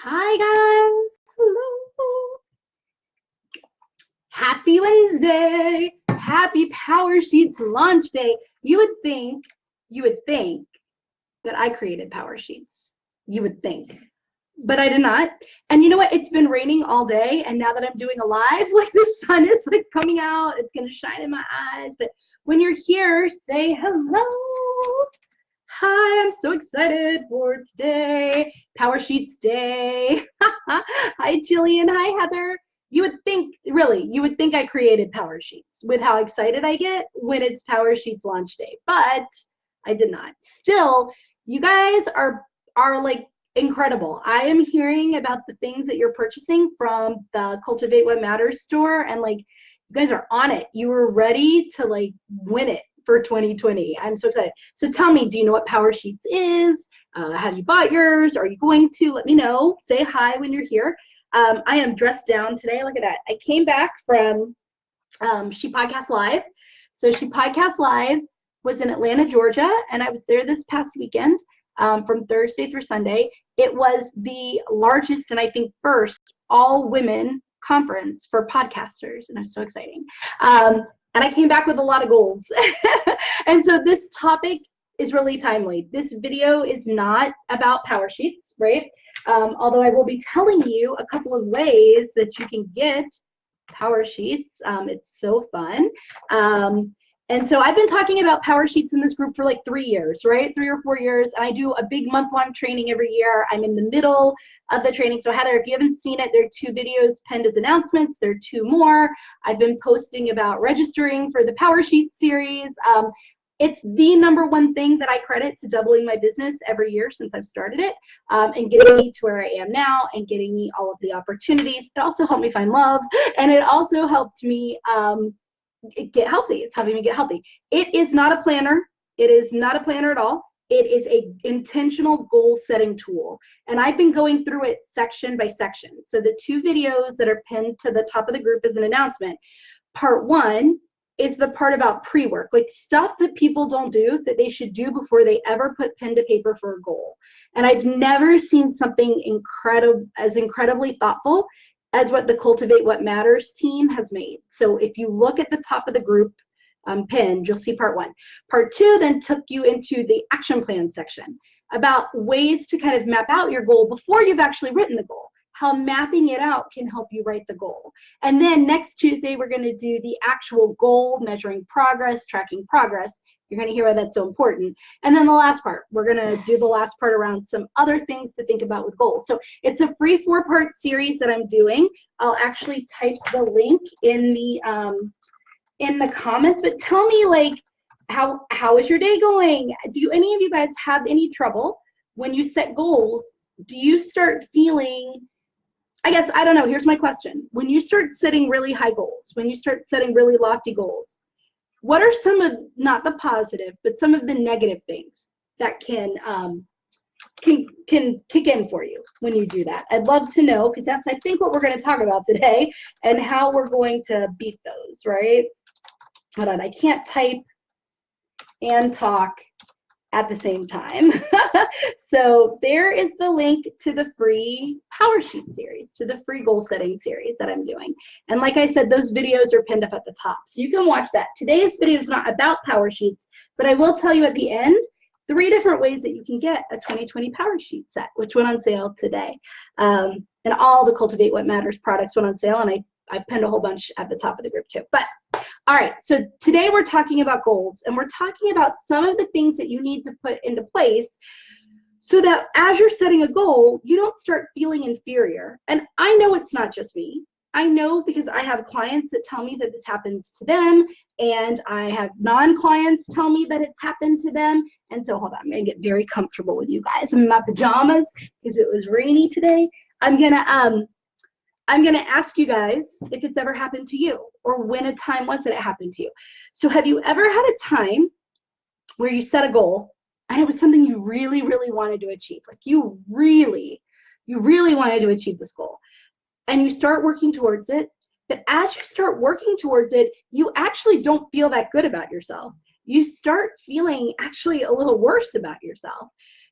Hi guys, hello. Happy Wednesday. Happy PowerSheets launch day. You would think that I created PowerSheets. You would think, but I did not. And you know what? It's been raining all day, and now that I'm doing a live, like the sun is like coming out, it's gonna shine in my eyes. But when you're here, say hello. Hi, I'm so excited for today, PowerSheets Day. Hi, Jillian. Hi, Heather. You would think, really, you would think I created PowerSheets with how excited I get when it's PowerSheets launch day, but I did not. Still, you guys are like incredible. I am hearing about the things that you're purchasing from the Cultivate What Matters store, and like you guys are on it. You were ready to like win it for 2020. I'm so excited. So tell me, do you know what PowerSheets is? Have you bought yours? Are you going to? Let me know. Say hi when you're here. I am dressed down today. Look at that. I came back from She Podcast Live. So She Podcast Live was in Atlanta, Georgia, and I was there this past weekend from Thursday through Sunday. It was the largest and I think first all-women conference for podcasters, and it was so exciting. And I came back with a lot of goals. And so this topic is really timely. This video is not about PowerSheets, right? Although I will be telling you a couple of ways that you can get PowerSheets. It's so fun. And so I've been talking about PowerSheets in this group for like 3 years, right? 3 or 4 years. And I do a big month-long training every year. I'm in the middle of the training. So Heather, if you haven't seen it, there are 2 videos pinned as announcements. There are 2 more. I've been posting about registering for the PowerSheets series. It's the #1 thing that I credit to doubling my business every year since I've started it, and getting me to where I am now and getting me all of the opportunities. It also helped me find love, and it also helped me get healthy. It's helping me get healthy. It is not a planner. It is not a planner at all. It is a intentional goal setting tool. And I've been going through it section by section. So the 2 videos that are pinned to the top of the group as an announcement. Part 1 is the part about pre-work, like stuff that people don't do that they should do before they ever put pen to paper for a goal. And I've never seen something incredibly thoughtful as what the Cultivate What Matters team has made. So if you look at the top of the group pinned, you'll see part 1. Part 2 then took you into the action plan section about ways to kind of map out your goal before you've actually written the goal, how mapping it out can help you write the goal. And then next Tuesday, we're going to do the actual goal, measuring progress, tracking progress. You're going to hear why that's so important. And then the last part, we're going to do the last part around some other things to think about with goals. So it's a free 4-part series that I'm doing. I'll actually type the link in the comments, but tell me, like, how is your day going? Do any of you guys have any trouble when you set goals? Do you start feeling, I guess, I don't know, here's my question. When you start setting really high goals, when you start setting really lofty goals, what are some of, not the positive, but some of the negative things that can kick in for you when you do that? I'd love to know, because that's, I think, what we're going to talk about today and how we're going to beat those, right? Hold on, I can't type and talk at the same time. So there is the link to the free PowerSheet series, to the free goal setting series that I'm doing. And like I said, those videos are pinned up at the top, so you can watch that. Today's video is not about PowerSheets, but I will tell you at the end 3 different ways that you can get a 2020 PowerSheet set, which went on sale today. And all the Cultivate What Matters products went on sale, and I pinned a whole bunch at the top of the group too. But all right, so today we're talking about goals, and we're talking about some of the things that you need to put into place so that as you're setting a goal, you don't start feeling inferior. And I know it's not just me. I know because I have clients that tell me that this happens to them, and I have non-clients tell me that it's happened to them. And so hold on, I'm gonna get very comfortable with you guys. I'm in my pajamas because it was rainy today. I'm gonna ask you guys if it's ever happened to you, or when a time was that it happened to you. So have you ever had a time where you set a goal and it was something you really, really wanted to achieve? Like you really wanted to achieve this goal, and you start working towards it, but as you start working towards it, you actually don't feel that good about yourself. You start feeling actually a little worse about yourself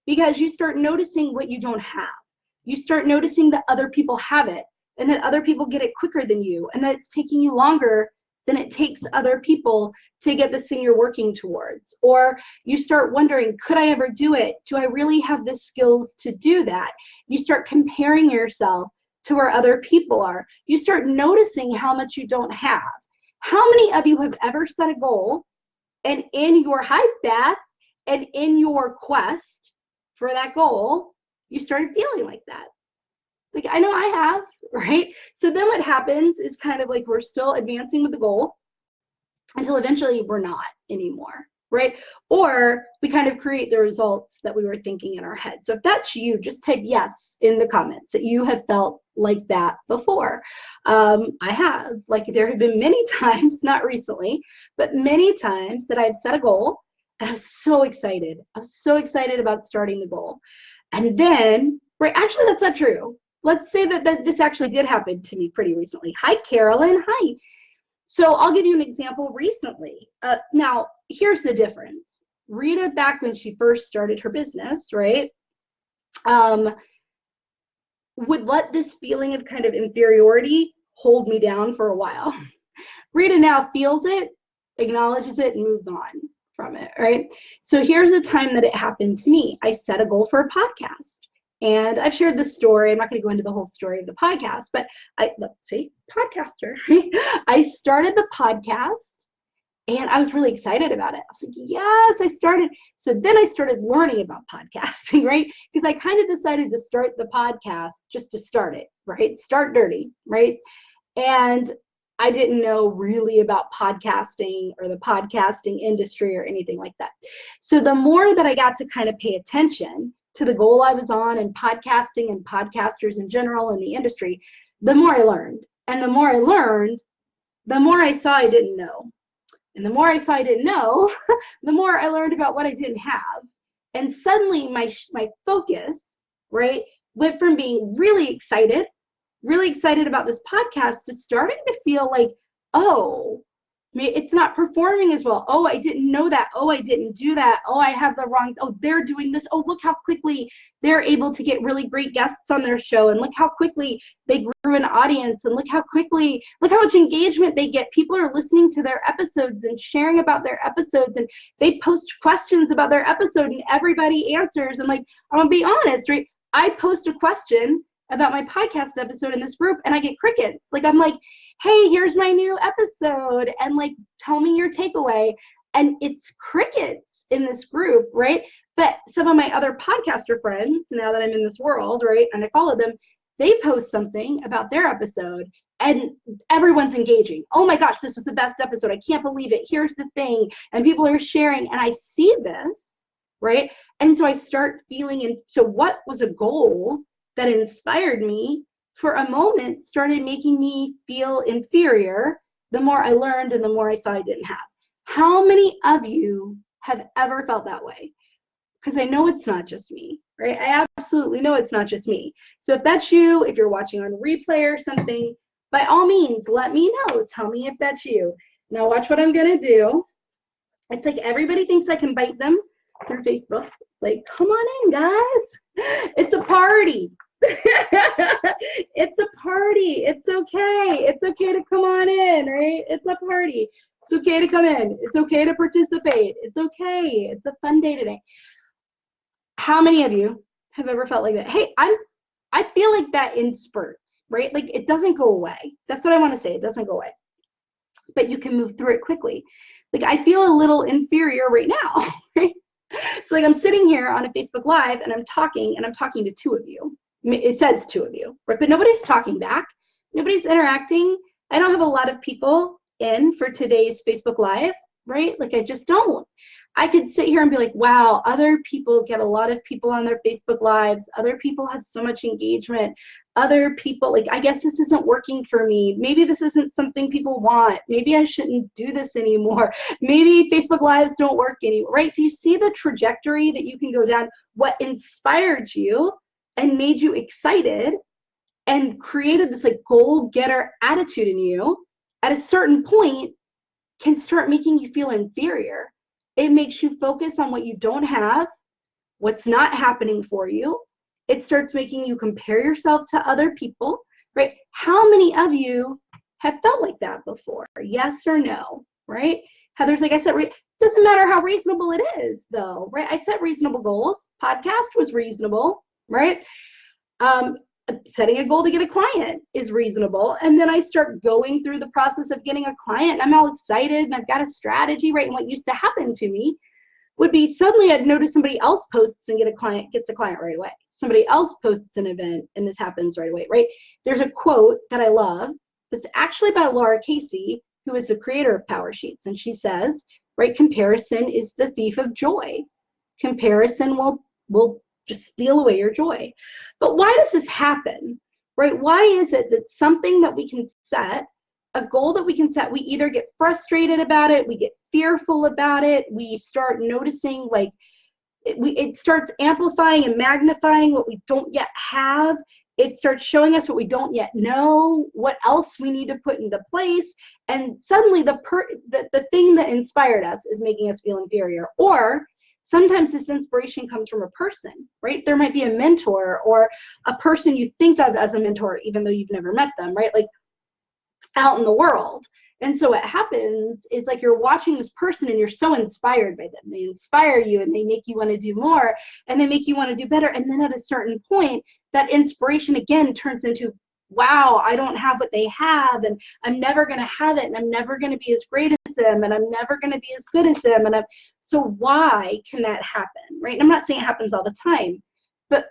because you start noticing what you don't have. You start noticing that other people have it, and that other people get it quicker than you, and that it's taking you longer than it takes other people to get this thing you're working towards. Or you start wondering, could I ever do it? Do I really have the skills to do that? You start comparing yourself to where other people are. You start noticing how much you don't have. How many of you have ever set a goal, and in your hype bath and in your quest for that goal, you started feeling like that? Like, I know I have, right? So then what happens is kind of like we're still advancing with the goal until eventually we're not anymore, right? Or we kind of create the results that we were thinking in our head. So if that's you, just type yes in the comments that you have felt like that before. I have. Like, there have been many times, not recently, but many times that I've set a goal and I was so excited. I was so excited about starting the goal. And then, right, actually, that's not true. Let's say that this actually did happen to me pretty recently. Hi, Carolyn. Hi. So I'll give you an example recently. Now, here's the difference. Rita, back when she first started her business, right, would let this feeling of kind of inferiority hold me down for a while. Rita now feels it, acknowledges it, and moves on from it, right? So here's the time that it happened to me. I set a goal for a podcast. And I've shared this story. I'm not going to go into the whole story of the podcast, but let's see, podcaster. I started the podcast and I was really excited about it. I was like, yes, I started. So then I started learning about podcasting, right? Because I kind of decided to start the podcast just to start it, right? Start dirty, right? And I didn't know really about podcasting or the podcasting industry or anything like that. So the more that I got to kind of pay attention to the goal I was on and podcasting and podcasters in general in the industry, the more I learned. And the more I learned, the more I saw I didn't know. And the more I saw I didn't know, the more I learned about what I didn't have. And suddenly my focus, right, went from being really excited about this podcast to starting to feel like, oh, it's not performing as well. Oh, I didn't know that. Oh, I didn't do that. Oh, I have the wrong. Oh, they're doing this. Oh, look how quickly they're able to get really great guests on their show. And look how quickly they grew an audience. And look how much engagement they get. People are listening to their episodes and sharing about their episodes. And they post questions about their episode and everybody answers. And like, I'm gonna be honest, right? I post a question about my podcast episode in this group and I get crickets. Like, I'm like, hey, here's my new episode, and like, tell me your takeaway. And it's crickets in this group, right? But some of my other podcaster friends, now that I'm in this world, right, and I follow them, they post something about their episode and everyone's engaging. Oh my gosh, this was the best episode. I can't believe it. Here's the thing. And people are sharing, and I see this, right? And so I start feeling, and so what was a goal that inspired me for a moment started making me feel inferior the more I learned and the more I saw I didn't have. How many of you have ever felt that way? Because I know it's not just me, right? I absolutely know it's not just me. So if that's you, if you're watching on replay or something, by all means, let me know. Tell me if that's you. Now watch what I'm gonna do. It's like everybody thinks I can bite them through Facebook. It's like, come on in, guys. It's a party. It's a party. It's okay. It's okay to come on in, right? It's a party. It's okay to come in. It's okay to participate. It's okay. It's a fun day today. How many of you have ever felt like that? Hey, I feel like that in spurts, right? Like, it doesn't go away. That's what I want to say. It doesn't go away. But you can move through it quickly. Like, I feel a little inferior right now, right? So like, I'm sitting here on a Facebook Live and I'm talking to two of you. It says two of you, right? But nobody's talking back. Nobody's interacting. I don't have a lot of people in for today's Facebook Live, right? Like, I just don't. I could sit here and be like, wow, other people get a lot of people on their Facebook Lives. Other people have so much engagement. Other people, like, I guess this isn't working for me. Maybe this isn't something people want. Maybe I shouldn't do this anymore. Maybe Facebook Lives don't work anymore, right? Do you see the trajectory that you can go down? What inspired you and made you excited and created this like goal-getter attitude in you, at a certain point can start making you feel inferior. It makes you focus on what you don't have, what's not happening for you, It starts making you compare yourself to other people, right? How many of you have felt like that before? Yes or no, right? Heather's like, I said, it doesn't matter how reasonable it is, though, right? I set reasonable goals. Podcast was reasonable, right? Setting a goal to get a client is reasonable. And then I start going through the process of getting a client, and I'm all excited and I've got a strategy, right? And what used to happen to me would be suddenly I'd notice somebody else posts and gets a client right away. Somebody else posts an event and this happens right away, right? There's a quote that I love that's actually by Laura Casey, who is the creator of PowerSheets. And she says, right, comparison is the thief of joy. Comparison will just steal away your joy. But why does this happen, right? Why is it that something that we can set, a goal that we can set, we either get frustrated about it, we get fearful about it, we start noticing like it starts amplifying and magnifying what we don't yet have. It starts showing us what we don't yet know, what else we need to put into place. And suddenly the thing that inspired us is making us feel inferior. Or sometimes this inspiration comes from a person, right? There might be a mentor or a person you think of as a mentor, even though you've never met them, right? Like out in the world. And so what happens is like you're watching this person and you're so inspired by them. They inspire you and they make you want to do more and they make you want to do better. And then at a certain point, that inspiration again turns into, wow, I don't have what they have and I'm never going to have it and I'm never going to be as great as them and I'm never going to be as good as them. And so why can that happen, right? And I'm not saying it happens all the time, but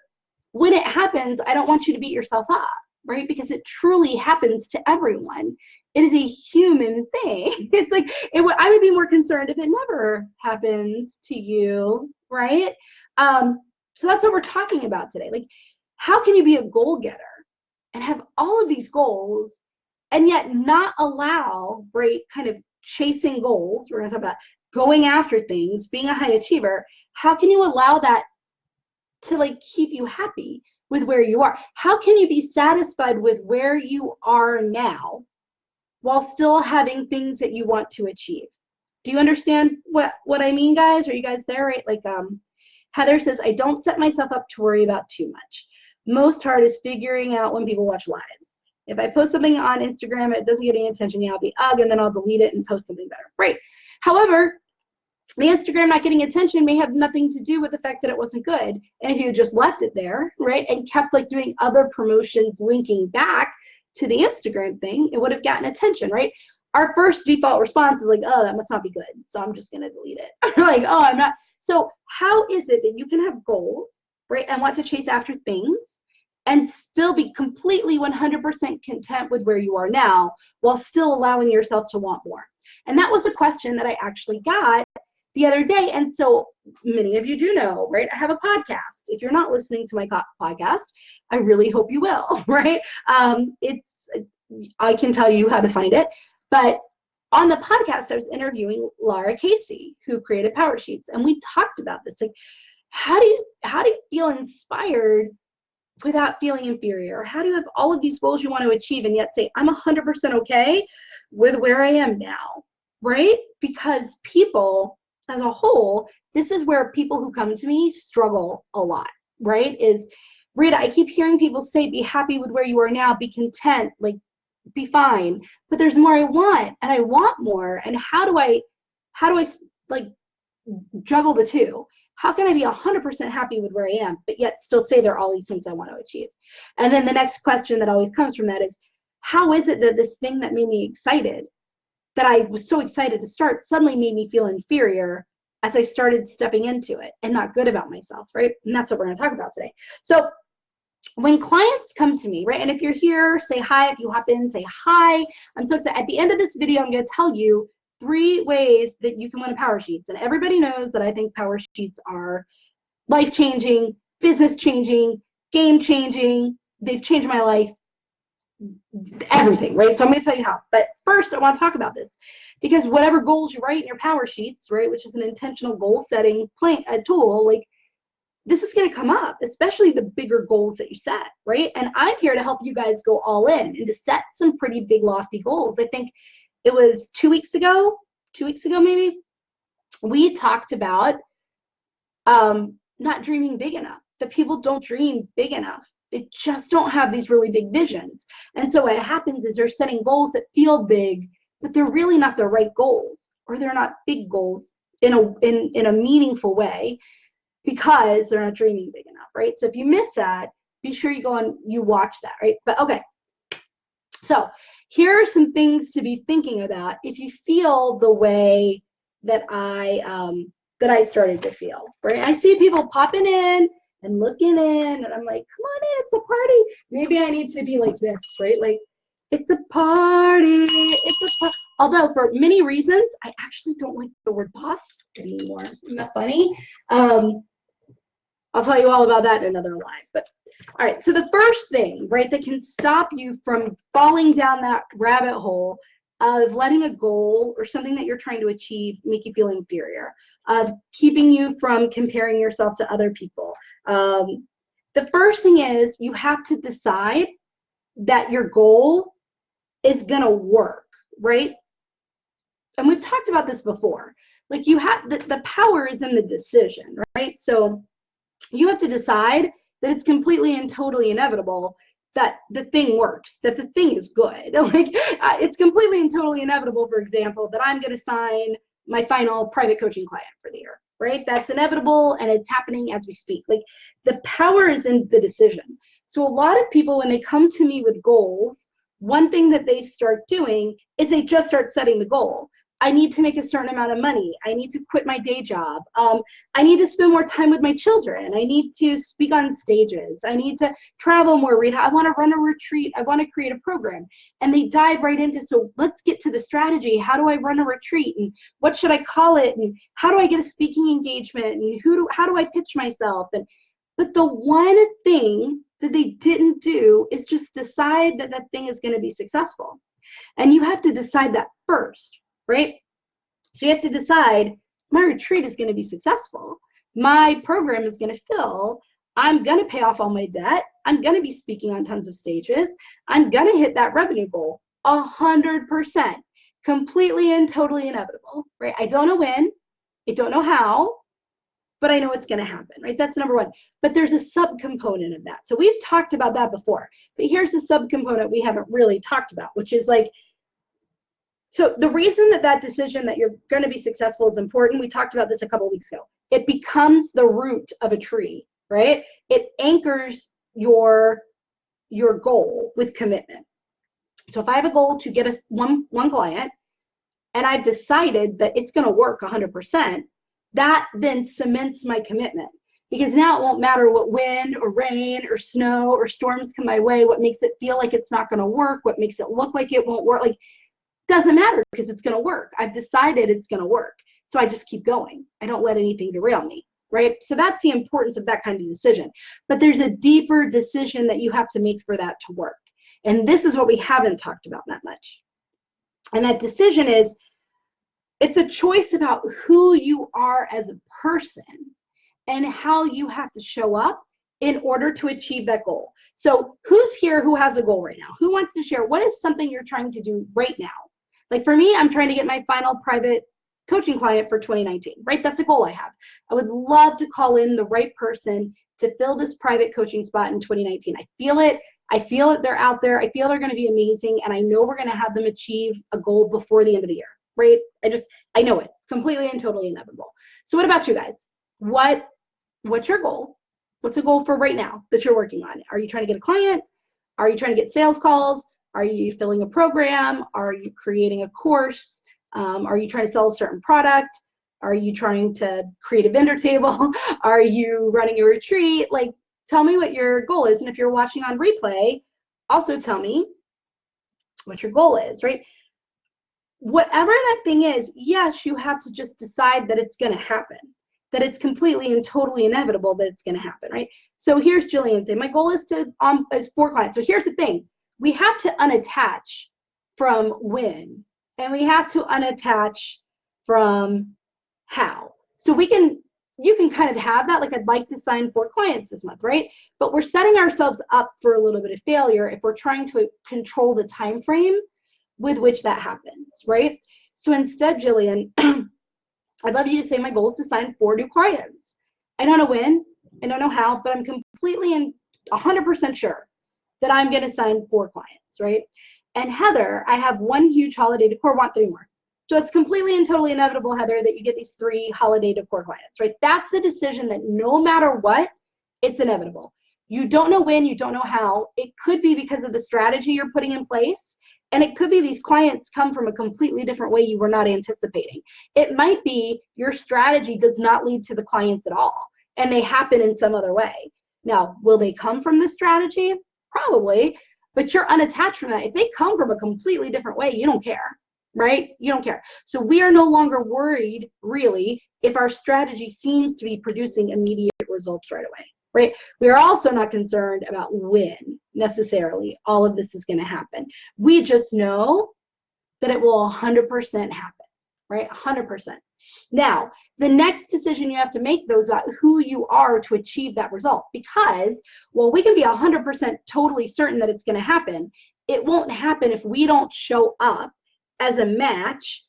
when it happens, I don't want you to beat yourself up, right? Because it truly happens to everyone. It is a human thing. It's like, I would be more concerned if it never happens to you, right? So that's what we're talking about today. Like, how can you be a goal getter and have all of these goals and yet not allow, right, kind of chasing goals? We're going to talk about going after things, being a high achiever. How can you allow that to like keep you happy with where you are? How can you be satisfied with where you are now while still having things that you want to achieve? Do you understand what I mean, guys? Are you guys there, right? Like Heather says, I don't set myself up to worry about too much. Most hard is figuring out when people watch lives. If I post something on Instagram, it doesn't get any attention, yeah, I'll be ugh, and then I'll delete it and post something better. Right. However, the Instagram not getting attention may have nothing to do with the fact that it wasn't good. And if you just left it there, right, and kept like doing other promotions linking back to the Instagram thing, it would have gotten attention, right? Our first default response is like, oh, that must not be good, so I'm just going to delete it. Like, oh, I'm not. So how is it that you can have goals, right, and want to chase after things and still be completely 100% content with where you are now while still allowing yourself to want more? And that was a question that I actually got the other day. And so many of you do know, right? I have a podcast. If you're not listening to my podcast, I really hope you will, right? I can tell you how to find it. But on the podcast, I was interviewing Laura Casey, who created PowerSheets. And we talked about this. Like, how do you feel inspired without feeling inferior? How do you have all of these goals you want to achieve and yet say, I'm 100% okay with where I am now, right? Because people as a whole, this is where people who come to me struggle a lot, right? Is, Rita, I keep hearing people say, be happy with where you are now, be content, like, be fine. But there's more I want, and I want more. And how do I like juggle the two? How can I be 100% happy with where I am, but yet still say there are all these things I want to achieve? And then the next question that always comes from that is, how is it that this thing that made me excited, that I was so excited to start, suddenly made me feel inferior as I started stepping into it and not good about myself, right? And that's what we're going to talk about today. So when clients come to me, right, and if you're here, say hi. If you hop in, say hi. I'm so excited. At the end of this video, I'm going to tell you 3 ways that you can win a PowerSheets. And everybody knows that I think PowerSheets are life-changing, business-changing, game-changing. They've changed my life, everything, right? So I'm going to tell you how. But first, I want to talk about this because whatever goals you write in your PowerSheets, right, which is an intentional goal-setting tool, like, this is going to come up, especially the bigger goals that you set, right? And I'm here to help you guys go all in and to set some pretty big, lofty goals. I think it was 2 weeks ago maybe, we talked about not dreaming big enough, that people don't dream big enough. They just don't have these really big visions. And so what happens is they're setting goals that feel big, but they're really not the right goals, or they're not big goals in a meaningful way, because they're not dreaming big enough, right? So if you miss that, be sure you go and you watch that, right? But okay, so here are some things to be thinking about if you feel the way that I started to feel, right? I see people popping in and looking in, and I'm like, come on in, it's a party. Maybe I need to be like this, right? Like, it's a party, it's a party. Although for many reasons, I actually don't like the word boss anymore. Isn't that funny? I'll tell you all about that in another live. But all right, so the first thing, right, that can stop you from falling down that rabbit hole of letting a goal or something that you're trying to achieve make you feel inferior, of keeping you from comparing yourself to other people. The first thing is you have to decide that your goal is going to work, right? And we've talked about this before. Like, you have the power is in the decision, right? So you have to decide that it's completely and totally inevitable that the thing works, that the thing is good. Like, it's completely and totally inevitable, for example, that I'm going to sign my final private coaching client for the year, right? That's inevitable, and it's happening as we speak. Like, the power is in the decision. So a lot of people, when they come to me with goals, one thing that they start doing is they just start setting the goal. I need to make a certain amount of money. I need to quit my day job. I need to spend more time with my children. I need to speak on stages. I need to travel more, Rita. I want to run a retreat. I want to create a program. And they dive right into, so let's get to the strategy. How do I run a retreat? And what should I call it? And how do I get a speaking engagement? And how do I pitch myself? But the one thing that they didn't do is just decide that that thing is going to be successful. And you have to decide that first, right? So you have to decide, my retreat is going to be successful. My program is going to fill. I'm going to pay off all my debt. I'm going to be speaking on tons of stages. I'm going to hit that revenue goal 100%, completely and totally inevitable, right? I don't know when, I don't know how, but I know it's going to happen, right? That's number one. But there's a subcomponent of that. So we've talked about that before, but here's a subcomponent we haven't really talked about, which is like, so the reason that that decision that you're going to be successful is important, we talked about this a couple of weeks ago. It becomes the root of a tree, right? It anchors your goal with commitment. So if I have a goal to get us one client, and I've decided that it's going to work 100%, that then cements my commitment. Because now it won't matter what wind or rain or snow or storms come my way, what makes it feel like it's not going to work, what makes it look like it won't work. Like, doesn't matter, because it's going to work. I've decided it's going to work. So I just keep going. I don't let anything derail me, right? So that's the importance of that kind of decision. But there's a deeper decision that you have to make for that to work. And this is what we haven't talked about that much. And that decision is, it's a choice about who you are as a person and how you have to show up in order to achieve that goal. So who's here who has a goal right now? Who wants to share? What is something you're trying to do right now? Like, for me, I'm trying to get my final private coaching client for 2019, right? That's a goal I have. I would love to call in the right person to fill this private coaching spot in 2019. I feel it. I feel it. They're out there. I feel they're going to be amazing. And I know we're going to have them achieve a goal before the end of the year, right? I know it. Completely and totally inevitable. So what about you guys? What's your goal? What's the goal for right now that you're working on? Are you trying to get a client? Are you trying to get sales calls? Are you filling a program? Are you creating a course? Are you trying to sell a certain product? Are you trying to create a vendor table? Are you running a retreat? Like, tell me what your goal is. And if you're watching on replay, also tell me what your goal is, right? Whatever that thing is, yes, you have to just decide that it's going to happen, that it's completely and totally inevitable that it's going to happen, right? So here's Jillian saying, my goal is 4 clients. So here's the thing. We have to unattach from when, and we have to unattach from how. So you can kind of have that, like, I'd like to sign 4 clients this month, right? But we're setting ourselves up for a little bit of failure if we're trying to control the time frame with which that happens, right? So instead, Jillian, I'd love you to say my goal is to sign 4 new clients. I don't know when, I don't know how, but I'm completely and 100% sure that I'm going to sign 4 clients, right? And Heather, I have 1 huge holiday decor, want 3 more. So it's completely and totally inevitable, Heather, that you get these 3 holiday decor clients, right? That's the decision that no matter what, it's inevitable. You don't know when, you don't know how. It could be because of the strategy you're putting in place, and it could be these clients come from a completely different way you were not anticipating. It might be your strategy does not lead to the clients at all, and they happen in some other way. Now, will they come from this strategy? Probably, but you're unattached from that. If they come from a completely different way, you don't care, right? You don't care. So we are no longer worried, really, if our strategy seems to be producing immediate results right away, right? We are also not concerned about when necessarily all of this is going to happen. We just know that it will 100% happen, right? 100%. Now, the next decision you have to make, though, is about who you are to achieve that result. Because, well, we can be 100% totally certain that it's going to happen. It won't happen if we don't show up as a match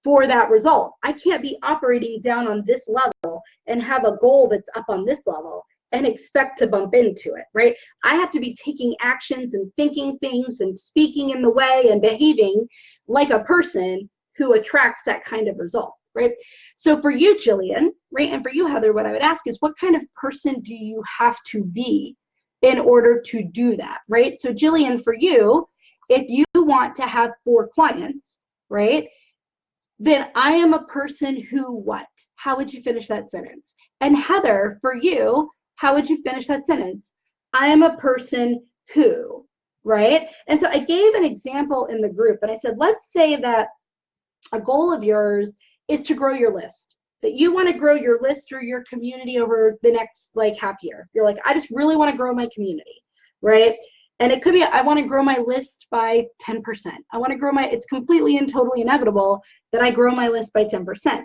for that result. I can't be operating down on this level and have a goal that's up on this level and expect to bump into it, right? I have to be taking actions and thinking things and speaking in the way and behaving like a person who attracts that kind of result, right? So for you, Jillian, right, and for you, Heather, what I would ask is, what kind of person do you have to be in order to do that, right? So Jillian, for you, if you want to have 4 clients, right, then I am a person who what? How would you finish that sentence? And Heather, for you, how would you finish that sentence? I am a person who, right? And so I gave an example in the group, and I said, let's say that a goal of yours is to grow your list, that you want to grow your list or your community over the next half year. You're like, I just really want to grow my community, right? And it could be, I want to grow my list by 10%. I want to grow it's completely and totally inevitable that I grow my list by 10%.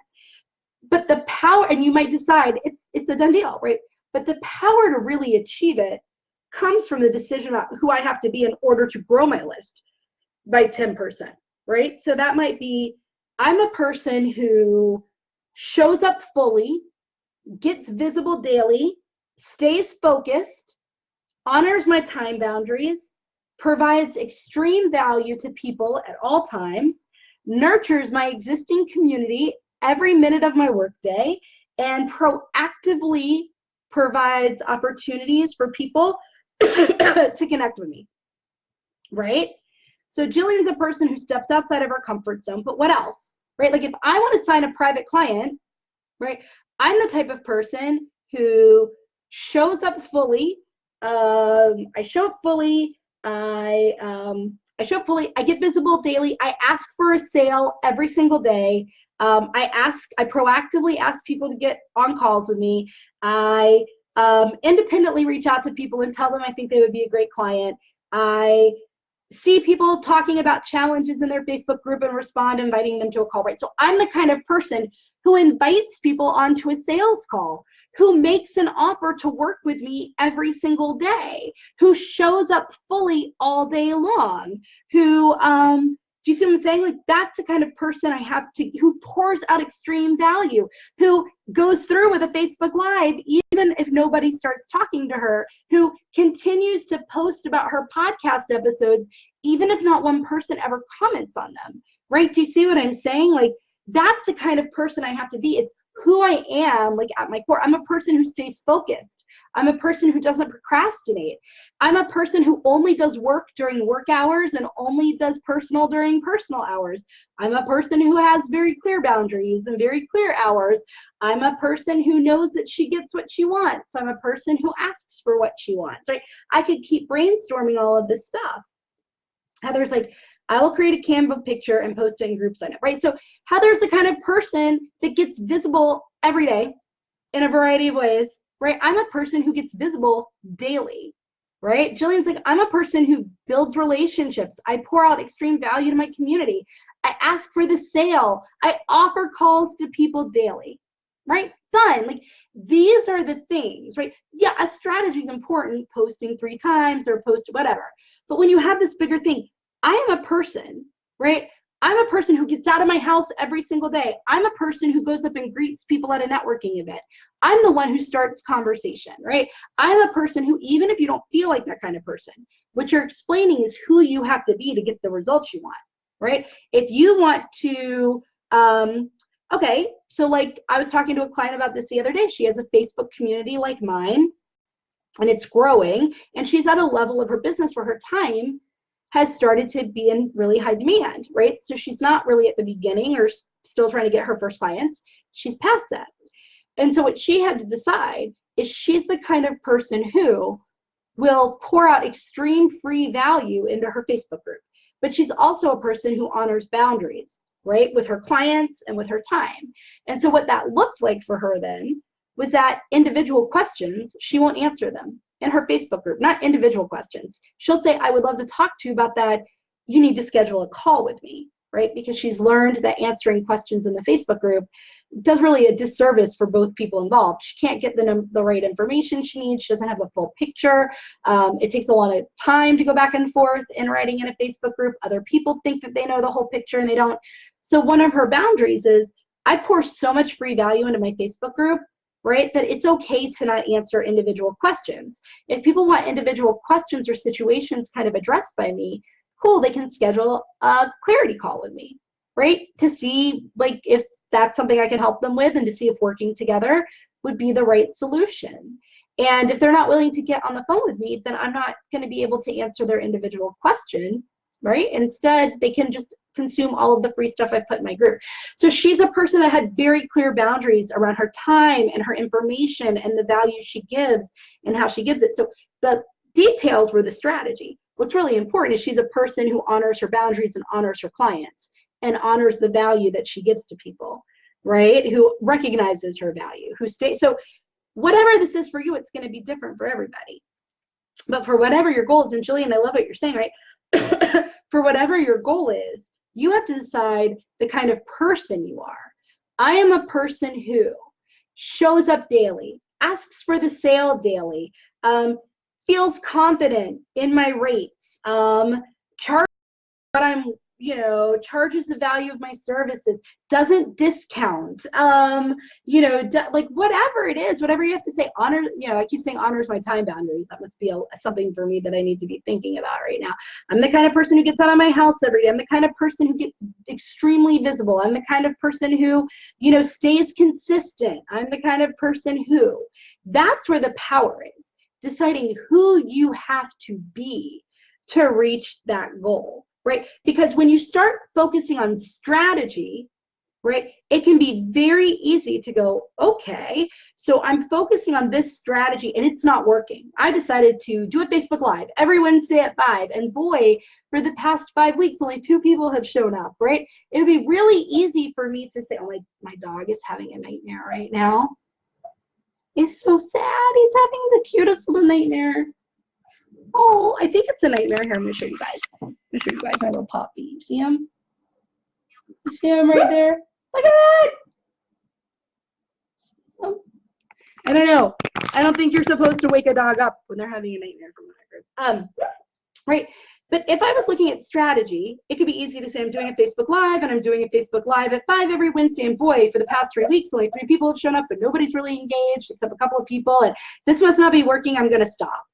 But the power, and you might decide it's a done deal, right? But the power to really achieve it comes from the decision about who I have to be in order to grow my list by 10%, right? So that might be, I'm a person who shows up fully, gets visible daily, stays focused, honors my time boundaries, provides extreme value to people at all times, nurtures my existing community every minute of my workday, and proactively provides opportunities for people to connect with me, right? So Jillian's a person who steps outside of her comfort zone, but what else, right? Like if I want to sign a private client, right, I'm the type of person who shows up fully. I show up fully. I show up fully. I get visible daily. I ask for a sale every single day. I proactively ask people to get on calls with me. I independently reach out to people and tell them I think they would be a great client. I see people talking about challenges in their Facebook group and respond, inviting them to a call, right? So I'm the kind of person who invites people onto a sales call, who makes an offer to work with me every single day, who shows up fully all day long, who, do you see what I'm saying? Like that's the kind of person I have to, who pours out extreme value, who goes through with a Facebook Live, even if nobody starts talking to her, who continues to post about her podcast episodes, even if not one person ever comments on them, right? Do you see what I'm saying? Like that's the kind of person I have to be. It's who I am, like at my core. I'm a person who stays focused. I'm a person who doesn't procrastinate. I'm a person who only does work during work hours and only does personal during personal hours. I'm a person who has very clear boundaries and very clear hours. I'm a person who knows that she gets what she wants. I'm a person who asks for what she wants, right? I could keep brainstorming all of this stuff. Heather's like, I will create a Canva picture and post it in group sign up, right? So Heather's the kind of person that gets visible every day in a variety of ways, right? I'm a person who gets visible daily, right? Jillian's like, I'm a person who builds relationships. I pour out extreme value to my community. I ask for the sale. I offer calls to people daily, right? Done. Like these are the things, right? Yeah, a strategy is important, posting 3 times or post whatever. But when you have this bigger thing, I am a person, right? I'm a person who gets out of my house every single day. I'm a person who goes up and greets people at a networking event. I'm the one who starts conversation, right? I'm a person who, even if you don't feel like that kind of person, what you're explaining is who you have to be to get the results you want, right? If you want to, okay, so like I was talking to a client about this the other day. She has a Facebook community like mine, and it's growing, and she's at a level of her business where her time has started to be in really high demand, right? So she's not really at the beginning or still trying to get her first clients. She's past that. And so what she had to decide is she's the kind of person who will pour out extreme free value into her Facebook group, but she's also a person who honors boundaries, right, with her clients and with her time. And so what that looked like for her then was that individual questions, she won't answer them in her Facebook group, not individual questions. She'll say, I would love to talk to you about that. You need to schedule a call with me, right? Because she's learned that answering questions in the Facebook group does really a disservice for both people involved. She can't get the right information she needs. She doesn't have the full picture. It takes a lot of time to go back and forth in writing in a Facebook group. Other people think that they know the whole picture and they don't. So one of her boundaries is, I pour so much free value into my Facebook group, right, that it's okay to not answer individual questions. If people want individual questions or situations kind of addressed by me, cool, they can schedule a clarity call with me, right, to see like if that's something I can help them with and to see if working together would be the right solution. And if they're not willing to get on the phone with me, then I'm not going to be able to answer their individual question, right? Instead, they can just consume all of the free stuff I put in my group. So she's a person that had very clear boundaries around her time and her information and the value she gives and how she gives it. So the details were the strategy. What's really important is she's a person who honors her boundaries and honors her clients and honors the value that she gives to people, right? Who recognizes her value, who stays. So whatever this is for you, it's going to be different for everybody. But for whatever your goal is, and Jillian, I love what you're saying, right? For whatever your goal is, you have to decide the kind of person you are. I am a person who shows up daily, asks for the sale daily, feels confident in my rates, charges what I'm, charges the value of my services, doesn't discount, like whatever it is, whatever you have to say, honor, I keep saying honors my time boundaries. That must be something for me that I need to be thinking about right now. I'm the kind of person who gets out of my house every day. I'm the kind of person who gets extremely visible. I'm the kind of person who, stays consistent. I'm the kind of person who, that's where the power is, deciding who you have to be to reach that goal. Right? Because when you start focusing on strategy, right, it can be very easy to go, okay, so I'm focusing on this strategy and it's not working. I decided to do a Facebook Live every Wednesday at 5, and boy, for the past 5 weeks, only 2 people have shown up, right? It would be really easy for me to say, oh, my dog is having a nightmare right now. It's so sad. He's having the cutest little nightmare. Oh, I think it's a nightmare. Here, I'm going to show you guys. I'm going to show you guys my little puppy. You see him? You see him right there? Look at that! I don't know. I don't think you're supposed to wake a dog up when they're having a nightmare from what I heard. Right? But if I was looking at strategy, it could be easy to say I'm doing a Facebook Live, and I'm doing a Facebook Live at 5 every Wednesday, and boy, for the past 3 weeks, only 3 people have shown up, but nobody's really engaged except a couple of people, and this must not be working. I'm going to stop.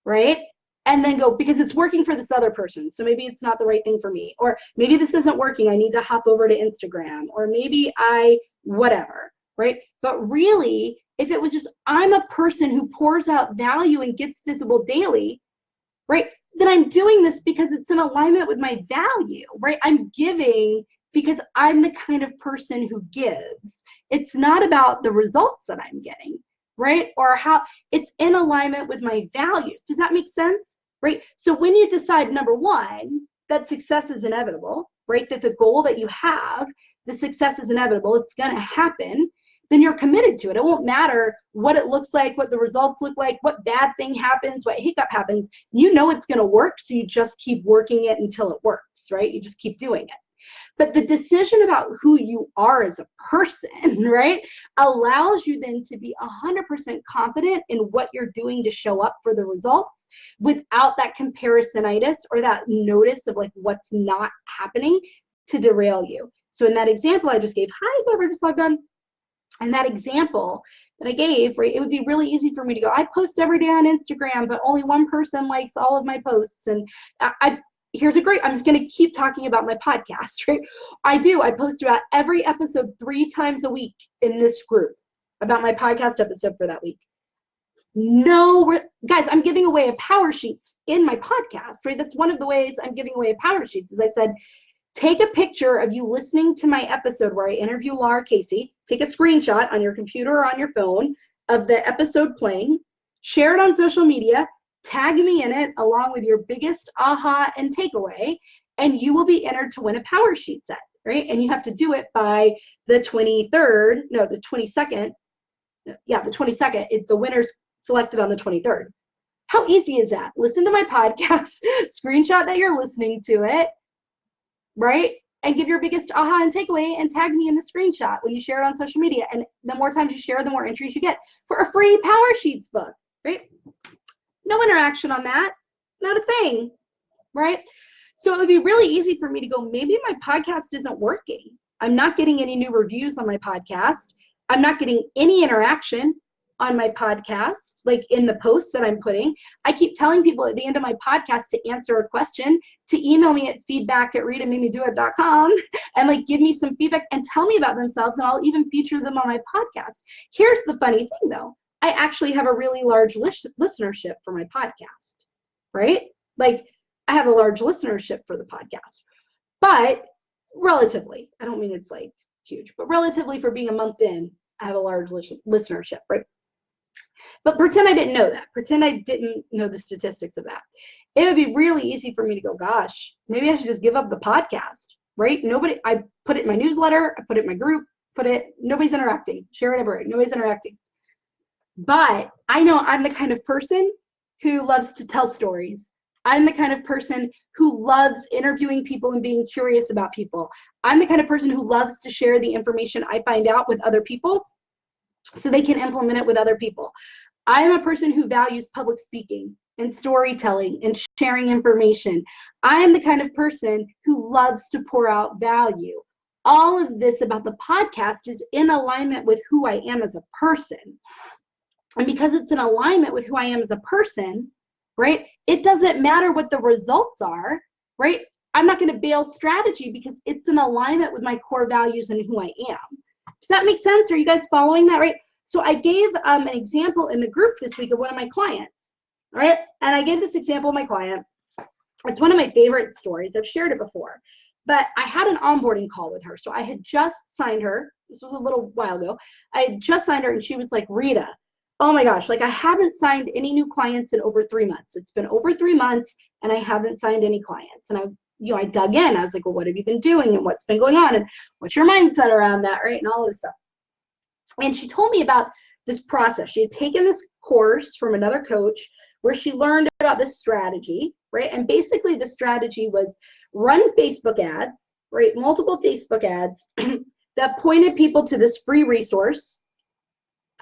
Right? And then go, because it's working for this other person, so maybe it's not the right thing for me, or maybe this isn't working, I need to hop over to Instagram, or maybe whatever, right? But really, if it was just, I'm a person who pours out value and gets visible daily, right, then I'm doing this because it's in alignment with my value, right? I'm giving because I'm the kind of person who gives. It's not about the results that I'm getting, right? Or how it's in alignment with my values. Does that make sense? Right? So when you decide, number one, that success is inevitable, right? That the goal that you have, the success is inevitable, it's going to happen, then you're committed to it. It won't matter what it looks like, what the results look like, what bad thing happens, what hiccup happens. You know it's going to work, so you just keep working it until it works, right? You just keep doing it. But the decision about who you are as a person, right, allows you then to be 100% confident in what you're doing to show up for the results without that comparisonitis or that notice of like what's not happening. to derail you. So in that example I just gave, hi, whoever just logged on, and that example that I gave, right, it would be really easy for me to go, I post every day on Instagram, but only one person likes all of my posts. And here's a great, I'm just going to keep talking about my podcast, right? I post about every episode 3 times a week in this group about my podcast episode for that week. No, guys, I'm giving away a PowerSheets in my podcast, right? That's one of the ways I'm giving away a PowerSheets. As I said, take a picture of you listening to my episode where I interview Laura Casey. Take a screenshot on your computer or on your phone of the episode playing, share it on social media, tag me in it along with your biggest aha and takeaway, and you will be entered to win a PowerSheet set, right? And you have to do it by the 23rd, no, the 22nd. Yeah, the 22nd. The winner's selected on the 23rd. How easy is that? Listen to my podcast, screenshot that you're listening to it, right? And give your biggest aha and takeaway and tag me in the screenshot when you share it on social media. And the more times you share, the more entries you get for a free PowerSheets book, right? No interaction on that, not a thing, right? So it would be really easy for me to go, maybe my podcast isn't working. I'm not getting any new reviews on my podcast. I'm not getting any interaction on my podcast, like in the posts that I'm putting. I keep telling people at the end of my podcast to answer a question, to email me at feedback@ritamademedeit.com and like give me some feedback and tell me about themselves, and I'll even feature them on my podcast. Here's the funny thing though, I actually have a really large listenership for my podcast, right? Like I have a large listenership for the podcast, but relatively, I don't mean it's like huge, but relatively for being a month in, I have a large listenership, right? But pretend I didn't know that. Pretend I didn't know the statistics of that. It would be really easy for me to go, gosh, maybe I should just give up the podcast, right? I put it in my newsletter, I put it in my group, nobody's interacting. Share it everywhere, nobody's interacting. But I know I'm the kind of person who loves to tell stories. I'm the kind of person who loves interviewing people and being curious about people. I'm the kind of person who loves to share the information I find out with other people so they can implement it with other people. I am a person who values public speaking and storytelling and sharing information. I am the kind of person who loves to pour out value. All of this about the podcast is in alignment with who I am as a person. And because it's in alignment with who I am as a person, right, it doesn't matter what the results are, right? I'm not going to bail strategy because it's in alignment with my core values and who I am. Does that make sense? Are you guys following that, right? So I gave an example in the group this week of one of my clients, all right? And I gave this example of my client. It's one of my favorite stories. I've shared it before. But I had an onboarding call with her. So I had just signed her. This was a little while ago. I had just signed her, and she was like, Rita, oh my gosh, like I haven't signed any new clients in over 3 months. It's been over 3 months, and I haven't signed any clients. And I dug in. I was like, well, what have you been doing, and what's been going on, and what's your mindset around that, right? And all of this stuff. And she told me about this process. She had taken this course from another coach where she learned about this strategy, right? And basically the strategy was run Facebook ads, right? Multiple Facebook ads that pointed people to this free resource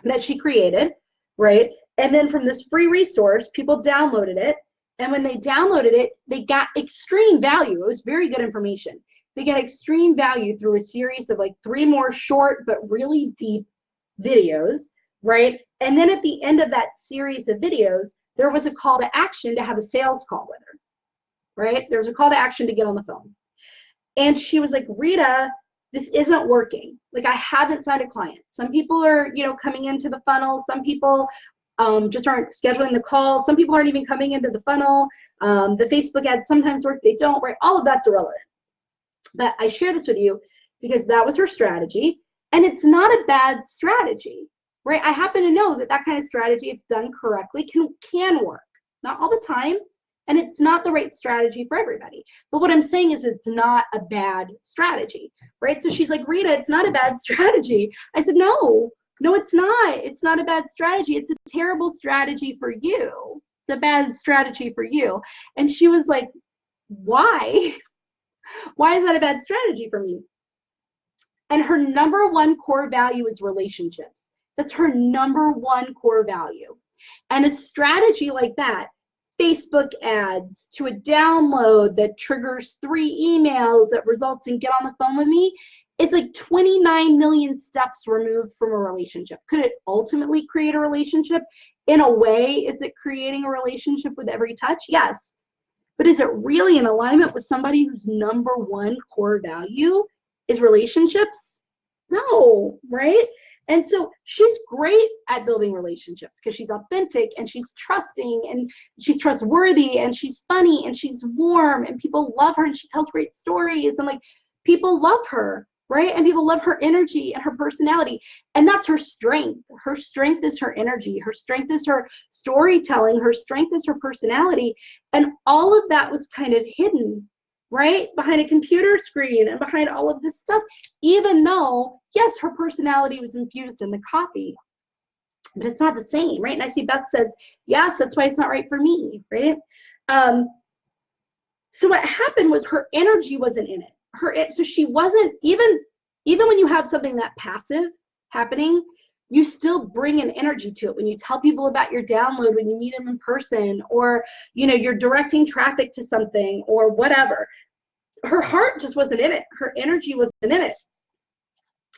that she created, right? And then from this free resource, people downloaded it. And when they downloaded it, they got extreme value. It was very good information. They got extreme value through a series of like 3 more short but really deep videos, right? And then at the end of that series of videos, there was a call to action to have a sales call with her, right? There was a call to action to get on the phone. And she was like, Rita, this isn't working. Like I haven't signed a client. Some people are, coming into the funnel. Some people just aren't scheduling the call. Some people aren't even coming into the funnel. The Facebook ads sometimes work, they don't, right? All of that's irrelevant. But I share this with you because that was her strategy. And it's not a bad strategy, right? I happen to know that kind of strategy, if done correctly, can work. Not all the time, and it's not the right strategy for everybody. But what I'm saying is it's not a bad strategy, right? So she's like, Rita, it's not a bad strategy. I said, no, it's not. It's not a bad strategy. It's a terrible strategy for you. It's a bad strategy for you. And she was like, why? Why is that a bad strategy for me? And her number one core value is relationships. That's her number one core value. And a strategy like that Facebook ads to a download that triggers 3 emails that results in get on the phone with me, it's like 29 million steps removed from a relationship. Could it ultimately create a relationship? In a way, is it creating a relationship with every touch? Yes. But is it really in alignment with somebody whose #1 core value is relationships? No, right? And so she's great at building relationships because she's authentic and she's trusting and she's trustworthy and she's funny and she's warm and people love her and she tells great stories and like people love her, right? And people love her energy and her personality. And that's her strength. Her strength is her energy. Her strength is her storytelling. Her strength is her personality. And all of that was kind of hidden, right? Behind a computer screen and behind all of this stuff, even though, yes, her personality was infused in the copy, but it's not the same, right? And I see Beth says, yes, that's why it's not right for me, right? So what happened was her energy wasn't in it. So she wasn't, even when you have something that passive happening, you still bring an energy to it. When you tell people about your download, when you meet them in person, or you're directing traffic to something or whatever, her heart just wasn't in it. Her energy wasn't in it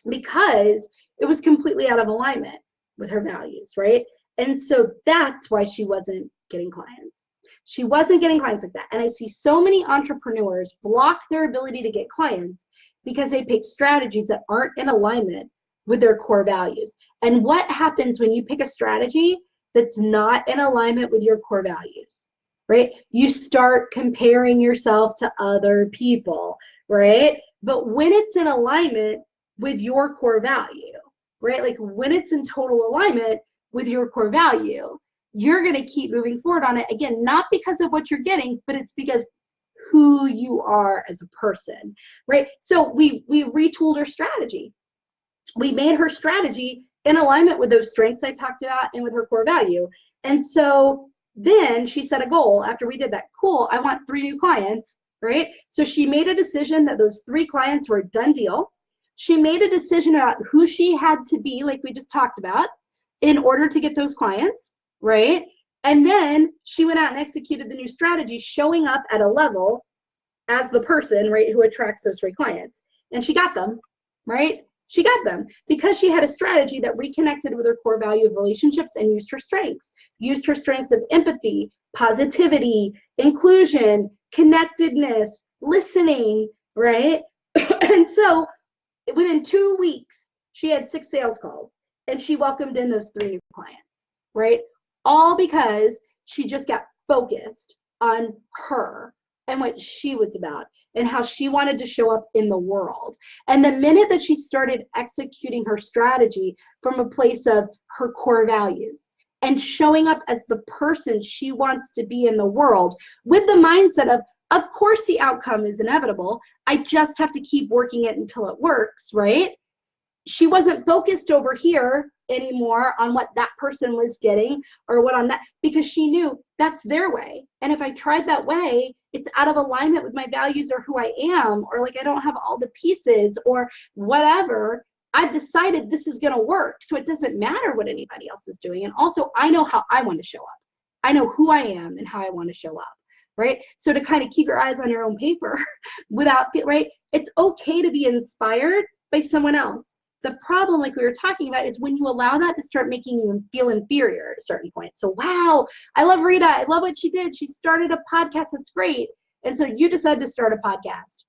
because it was completely out of alignment with her values, right? And so that's why she wasn't getting clients. She wasn't getting clients like that. And I see so many entrepreneurs block their ability to get clients because they pick strategies that aren't in alignment with their core values. And what happens when you pick a strategy that's not in alignment with your core values, right? You start comparing yourself to other people, right? But when it's in alignment with your core value, right? Like when it's in total alignment with your core value, you're going to keep moving forward on it. Again, not because of what you're getting, but it's because who you are as a person, right? So we retooled her strategy. We made her strategy in alignment with those strengths I talked about and with her core value. And so then she set a goal after we did that. Cool, I want 3 new clients, right? So she made a decision that those 3 clients were a done deal. She made a decision about who she had to be, like we just talked about, in order to get those clients, right? And then she went out and executed the new strategy, showing up at a level as the person, right, who attracts those 3 clients. And she got them, right? She got them because she had a strategy that reconnected with her core value of relationships and used her strengths of empathy, positivity, inclusion, connectedness, listening, right? And so within 2 weeks, she had 6 sales calls and she welcomed in those 3 new clients, right? All because she just got focused on her and what she was about and how she wanted to show up in the world. And the minute that she started executing her strategy from a place of her core values and showing up as the person she wants to be in the world with the mindset of course the outcome is inevitable, I just have to keep working it until it works, right? She wasn't focused over here anymore on what that person was getting or what on that, because she knew that's their way. And if I tried that way, it's out of alignment with my values or who I am, or like I don't have all the pieces or whatever. I've decided this is going to work. So it doesn't matter what anybody else is doing. And also I know how I want to show up. I know who I am and how I want to show up. Right? So to kind of keep your eyes on your own paper without, right? It's okay to be inspired by someone else. The problem, like we were talking about, is when you allow that to start making you feel inferior at a certain point. So, wow, I love Rita. I love what she did. She started a podcast. That's great. And so you decide to start a podcast.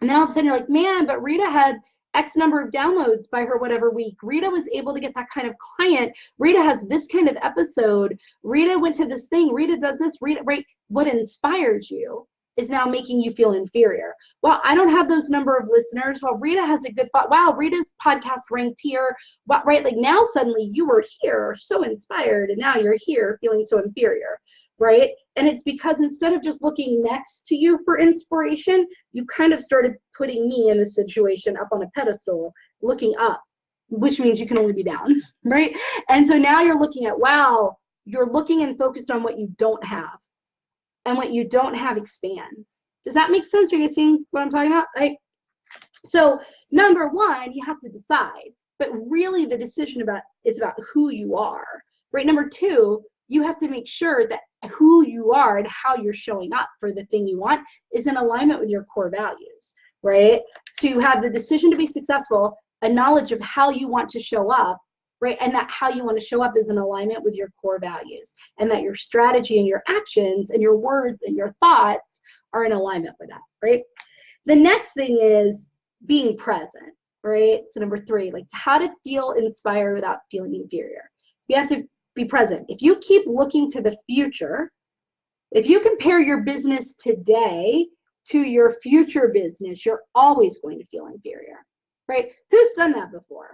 And then all of a sudden you're like, man, but Rita had X number of downloads by her whatever week. Rita was able to get that kind of client. Rita has this kind of episode. Rita went to this thing. Rita does this. Rita, right? What inspired you is now making you feel inferior. Well, I don't have those number of listeners. Well, Rita has a good thought. Wow, Rita's podcast ranked here. What, right? Like now suddenly you were here so inspired and now you're here feeling so inferior, right? And it's because instead of just looking next to you for inspiration, you kind of started putting me in a situation up on a pedestal, looking up, which means you can only be down, right? And so now you're looking at, wow, you're looking and focused on what you don't have. And what you don't have expands. Does that make sense? Are you seeing what I'm talking about? Right? So number one, you have to decide, but really the decision is about who you are, right? Number two, you have to make sure that who you are and how you're showing up for the thing you want is in alignment with your core values, right? To have the decision to be successful, a knowledge of how you want to show up, right? And that how you want to show up is in alignment with your core values, and that your strategy and your actions and your words and your thoughts are in alignment with that, right? The next thing is being present, right? So number 3, like how to feel inspired without feeling inferior. You have to be present. If you keep looking to the future, if you compare your business today to your future business, you're always going to feel inferior, right? Who's done that before?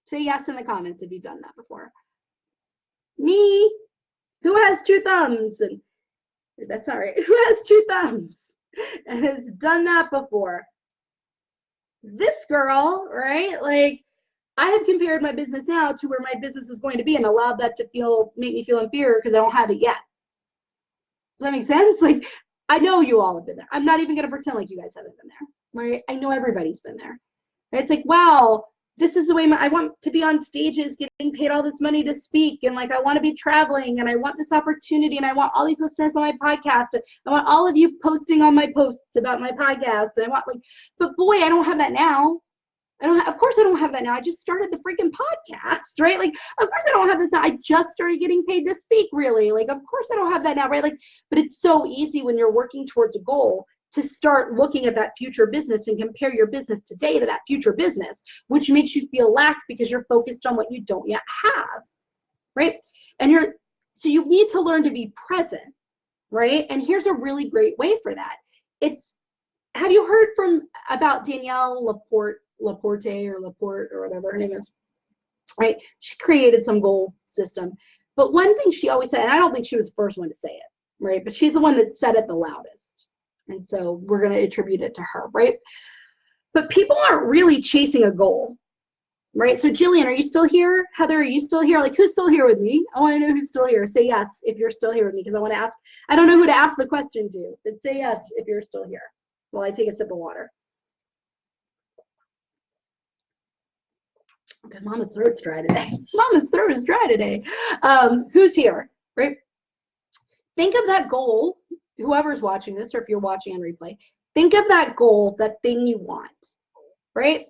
Say yes in the comments if you've done that before. Me. Who has 2 thumbs? And that's not right. Who has 2 thumbs and has done that before? This girl, right? Like, I have compared my business now to where my business is going to be and allowed that to make me feel inferior because I don't have it yet. Does that make sense? Like, I know you all have been there. I'm not even going to pretend like you guys haven't been there, right? I know everybody's been there. Right? It's like, wow, this is the way I want to be on stages getting paid all this money to speak, and like I want to be traveling, and I want this opportunity, and I want all these listeners on my podcast, and I want all of you posting on my posts about my podcast, and I want like, but boy, I don't have that now. Of course I don't have that now. I just started the freaking podcast, right? Like, of course I don't have this now. I just started getting paid to speak, really. Like, of course I don't have that now, right? Like, but it's so easy when you're working towards a goal to start looking at that future business and compare your business today to that future business, which makes you feel lack because you're focused on what you don't yet have, right? And so you need to learn to be present, right? And here's a really great way for that. Have you heard about Danielle Laporte or whatever her name is, right? She created some goal system. But one thing she always said, and I don't think she was the first one to say it, right? But she's the one that said it the loudest. And so we're going to attribute it to her, right? But people aren't really chasing a goal, right? So Jillian, are you still here? Heather, are you still here? Like, who's still here with me? I want to know who's still here. Say yes if you're still here with me, because I want to ask. I don't know who to ask the question to, but say yes if you're still here while I take a sip of water. Okay, Mama's throat's dry today. Mama's throat is dry today. Who's here, right? Think of that goal, whoever's watching this, or if you're watching on replay, think of that goal, that thing you want, right?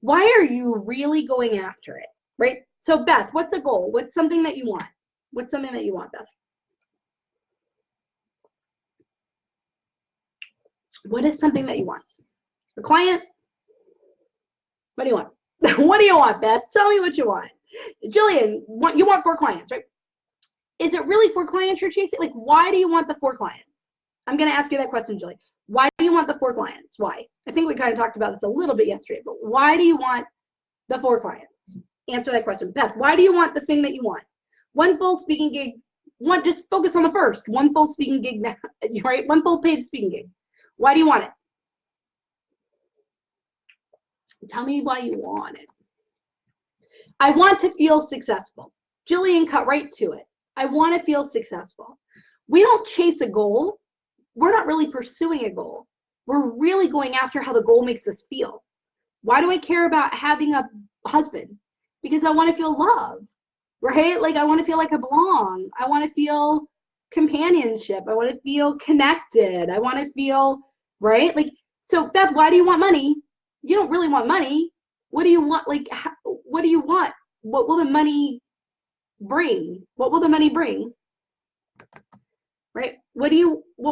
Why are you really going after it, right? So Beth, what's a goal? What's something that you want? What's something that you want, Beth? What is something that you want? A client? What do you want? What do you want, Beth? Tell me what you want. Jillian, you want 4 clients, right? Is it really 4 clients you're chasing? Like, why do you want the 4 clients? I'm going to ask you that question, Jillian. Why do you want the 4 clients? Why? I think we kind of talked about this a little bit yesterday, but why do you want the 4 clients? Answer that question. Beth, why do you want the thing that you want? 1 full speaking gig. Just focus on the first. 1 full speaking gig, right? 1 full paid speaking gig. Why do you want it? Tell me why you want it. I want to feel successful. Jillian cut right to it. I want to feel successful. We don't chase a goal. We're not really pursuing a goal. We're really going after how the goal makes us feel. Why do I care about having a husband? Because I want to feel love, right? Like, I want to feel like I belong. I want to feel companionship. I want to feel connected. I want to feel, right? Like, so Beth, why do you want money? You don't really want money. What do you want? Like, what do you want? What will the money bring? What will the money bring? Right? What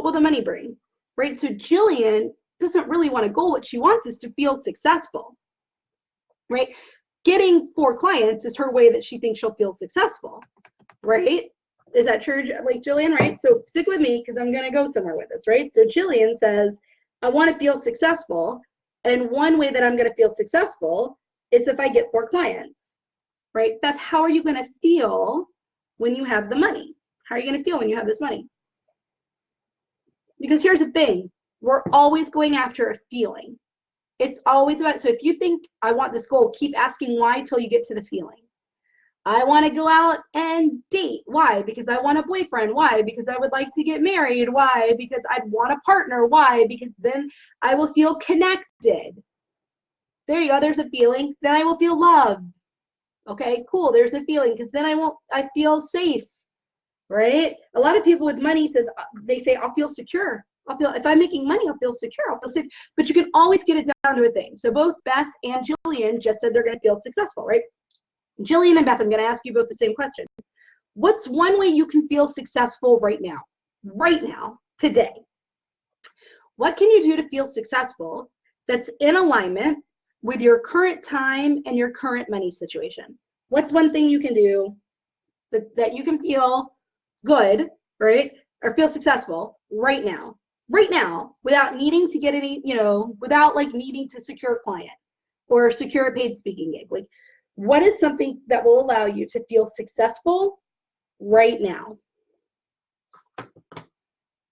will the money bring? Right? So Jillian doesn't really want a goal. What she wants is to feel successful. Right? Getting 4 clients is her way that she thinks she'll feel successful. Right? Is that true, like Jillian? Right? So stick with me because I'm going to go somewhere with this. Right? So Jillian says, I want to feel successful. And one way that I'm going to feel successful is if I get 4 clients, right? Beth, how are you going to feel when you have the money? How are you going to feel when you have this money? Because here's the thing. We're always going after a feeling. It's always about, so if you think I want this goal, keep asking why till you get to the feeling. I want to go out and date. Why? Because I want a boyfriend. Why? Because I would like to get married. Why? Because I'd want a partner. Why? Because then I will feel connected. There you go. There's a feeling. Then I will feel loved. Okay, cool. There's a feeling because then I feel safe. right? A lot of people with money they say, I'll feel secure. If I'm making money, I'll feel secure. I'll feel safe. But you can always get it down to a thing. So both Beth and Jillian just said they're going to feel successful, right? Jillian and Beth, I'm going to ask you both the same question. What's one way you can feel successful right now? Right now, today. What can you do to feel successful that's in alignment with your current time and your current money situation? What's one thing you can do that you can feel good, right? Or feel successful right now, without needing to get any, without like needing to secure a client or secure a paid speaking gig. Like, what is something that will allow you to feel successful right now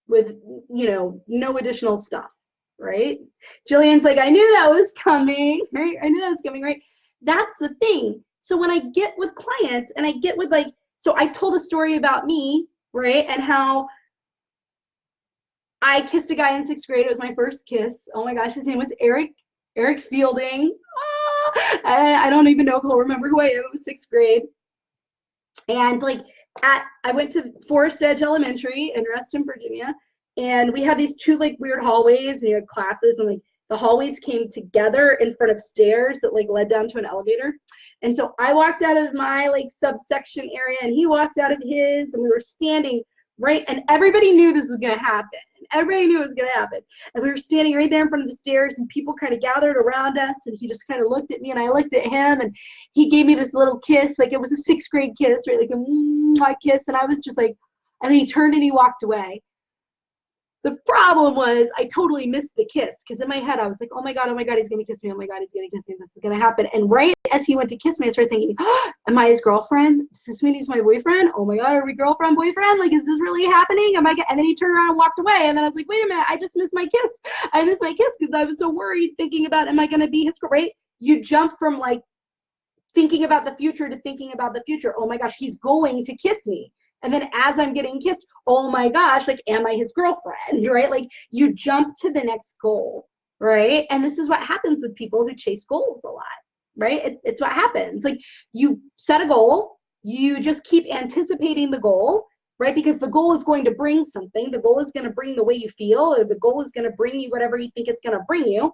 with, no additional stuff, right? Jillian's like, I knew that was coming, right? I knew that was coming, right? That's the thing. So when I get with clients and I get with so I told a story about me, right? And how I kissed a guy in 6th grade. It was my first kiss. Oh my gosh, his name was Eric Fielding. I don't even know if he'll remember who I am. It was 6th grade. And I went to Forest Edge Elementary in Reston, Virginia, and we had these two weird hallways, and you had classes, and the hallways came together in front of stairs that led down to an elevator. And so I walked out of my subsection area, and he walked out of his, and we were standing right, and everybody knew this was going to happen. Everybody knew it was going to happen. And we were standing right there in front of the stairs, and people kind of gathered around us, and he just kind of looked at me, and I looked at him, and he gave me this little kiss, it was a 6th grade kiss, right, like a mwah kiss, and I was just and then he turned and he walked away. The problem was I totally missed the kiss, because in my head I was like, oh my God, he's going to kiss me. Oh my God, he's going to kiss me. This is going to happen. And right as he went to kiss me, I started thinking, oh, am I his girlfriend? Does this mean he's my boyfriend? Oh my God, are we girlfriend, boyfriend? Is this really happening? And then he turned around and walked away. And then I was like, wait a minute, I just missed my kiss. I missed my kiss because I was so worried thinking about, am I going to be his girl, right? You jump from thinking about the future to thinking about the future. Oh my gosh, he's going to kiss me. And then as I'm getting kissed, oh my gosh, am I his girlfriend, right? You jump to the next goal, right? And this is what happens with people who chase goals a lot, right? It's what happens. You set a goal, you just keep anticipating the goal, right? Because the goal is going to bring something. The goal is going to bring the way you feel, or the goal is going to bring you whatever you think it's going to bring you,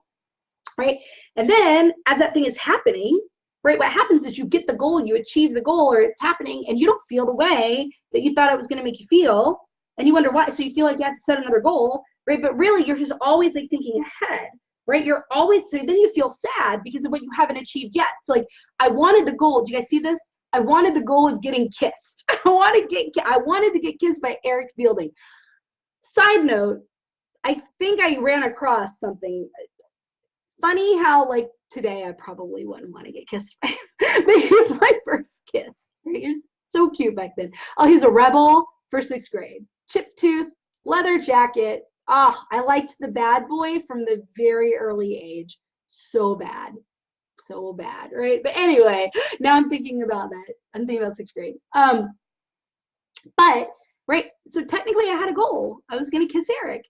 right? And then as that thing is happening, right, what happens is you get the goal, you achieve the goal, or it's happening, and you don't feel the way that you thought it was going to make you feel, and you wonder why. So you feel like you have to set another goal, right? But really, you're just always thinking ahead, right? You're always, so then you feel sad because of what you haven't achieved yet. So I wanted the goal. Do you guys see this? I wanted the goal of getting kissed. I wanted to get kissed by Eric Fielding. Side note, I think I ran across something funny how today I probably wouldn't want to get kissed by him. But he was my first kiss. Right? He was so cute back then. Oh, he was a rebel for 6th grade. Chipped tooth, leather jacket. Oh, I liked the bad boy from the very early age. So bad, right? But anyway, now I'm thinking about that. I'm thinking about 6th grade. But right, so technically I had a goal. I was going to kiss Eric.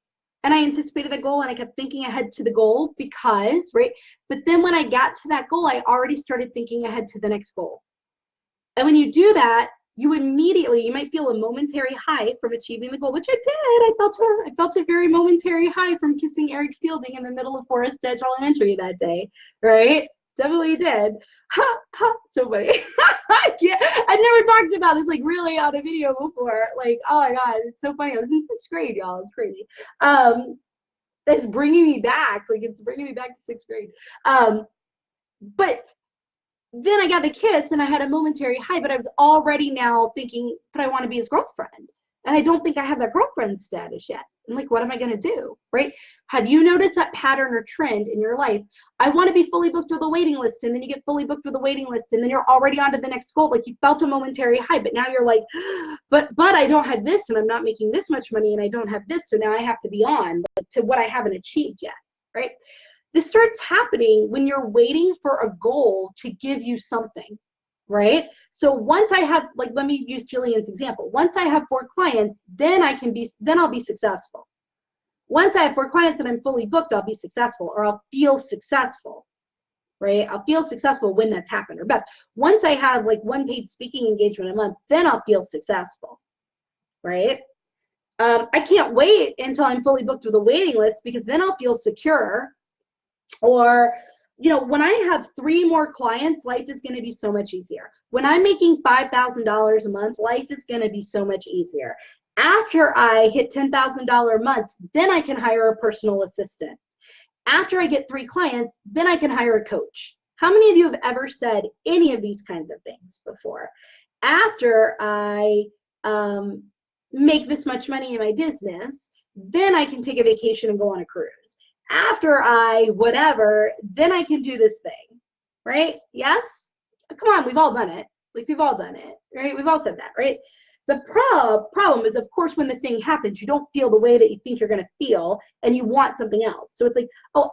And I anticipated the goal, and I kept thinking ahead to the goal because, right? But then when I got to that goal, I already started thinking ahead to the next goal. And when you do that, you might feel a momentary high from achieving the goal, which I did. I felt a very momentary high from kissing Eric Fielding in the middle of Forest Edge Elementary that day, right? Definitely did. Ha, ha, so funny. I never talked about this really on a video before. Oh my God, it's so funny. I was in 6th grade, y'all. It's crazy. That's bringing me back. It's bringing me back to 6th grade. But then I got the kiss and I had a momentary high, but I was already now thinking, but I want to be his girlfriend. And I don't think I have that girlfriend status yet. I'm what am I going to do, right? Have you noticed that pattern or trend in your life? I want to be fully booked with a waiting list, and then you get fully booked with a waiting list, and then you're already on to the next goal. You felt a momentary high, but now you're but I don't have this, and I'm not making this much money, and I don't have this, so now I have to be on to what I haven't achieved yet, right? This starts happening when you're waiting for a goal to give you something, right? So once I have, let me use Jillian's example. Once I have 4 clients, then I'll be successful. Once I have 4 clients and I'm fully booked, I'll be successful, or I'll feel successful, right? I'll feel successful when that's happened. Or Beth, once I have 1 paid speaking engagement a month, then I'll feel successful, right? I can't wait until I'm fully booked with a waiting list because then I'll feel secure. Or, you know, when I have 3 more clients, life is going to be so much easier. When I'm making $5,000 a month, life is going to be so much easier. After I hit $10,000 months, then I can hire a personal assistant. After I get 3 clients, then I can hire a coach. How many of you have ever said any of these kinds of things before? After I make this much money in my business, then I can take a vacation and go on a cruise. After I whatever, then I can do this thing, right? Yes? Come on, we've all done it. Like, we've all done it, right? We've all said that, right? The problem is, of course, when the thing happens, you don't feel the way that you think you're going to feel, and you want something else. So it's like, oh,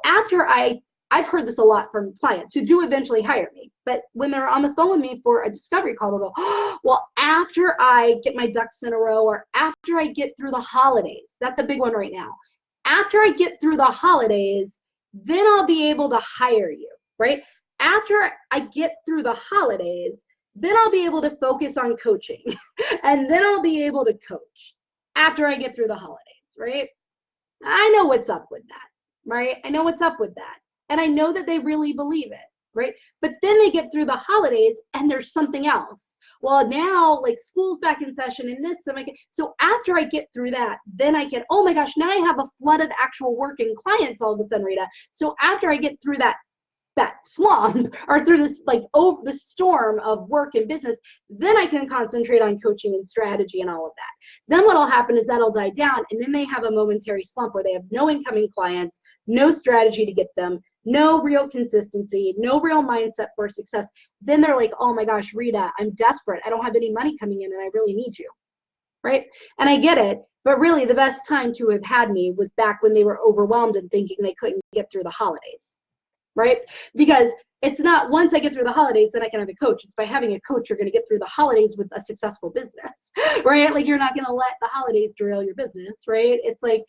I've heard this a lot from clients who do eventually hire me, but when they're on the phone with me for a discovery call, they'll go, oh, well, after I get my ducks in a row, or after I get through the holidays, that's a big one right now. After I get through the holidays, then I'll be able to hire you, right? After I get through the holidays, then I'll be able to focus on coaching and then I'll be able to coach after I get through the holidays, right? I know what's up with that, right? I know what's up with that. And I know that they really believe it, right? But then they get through the holidays and there's something else. Well, now like school's back in session and this, and so after I get through that, then I can, oh my gosh, now I have a flood of actual working clients all of a sudden, Rita. So after I get through that slump or through this like over the storm of work and business, then I can concentrate on coaching and strategy and all of that. Then what'll happen is that'll die down, and then they have a momentary slump where they have no incoming clients, no strategy to get them, no real consistency, no real mindset for success. Then they're like, oh my gosh, Rita, I'm desperate. I don't have any money coming in and I really need you, right? And I get it, but really the best time to have had me was back when they were overwhelmed and thinking they couldn't get through the holidays. Right? Because it's not once I get through the holidays then I can have a coach. It's by having a coach you're going to get through the holidays with a successful business, right? Like, you're not going to let the holidays derail your business, right? It's like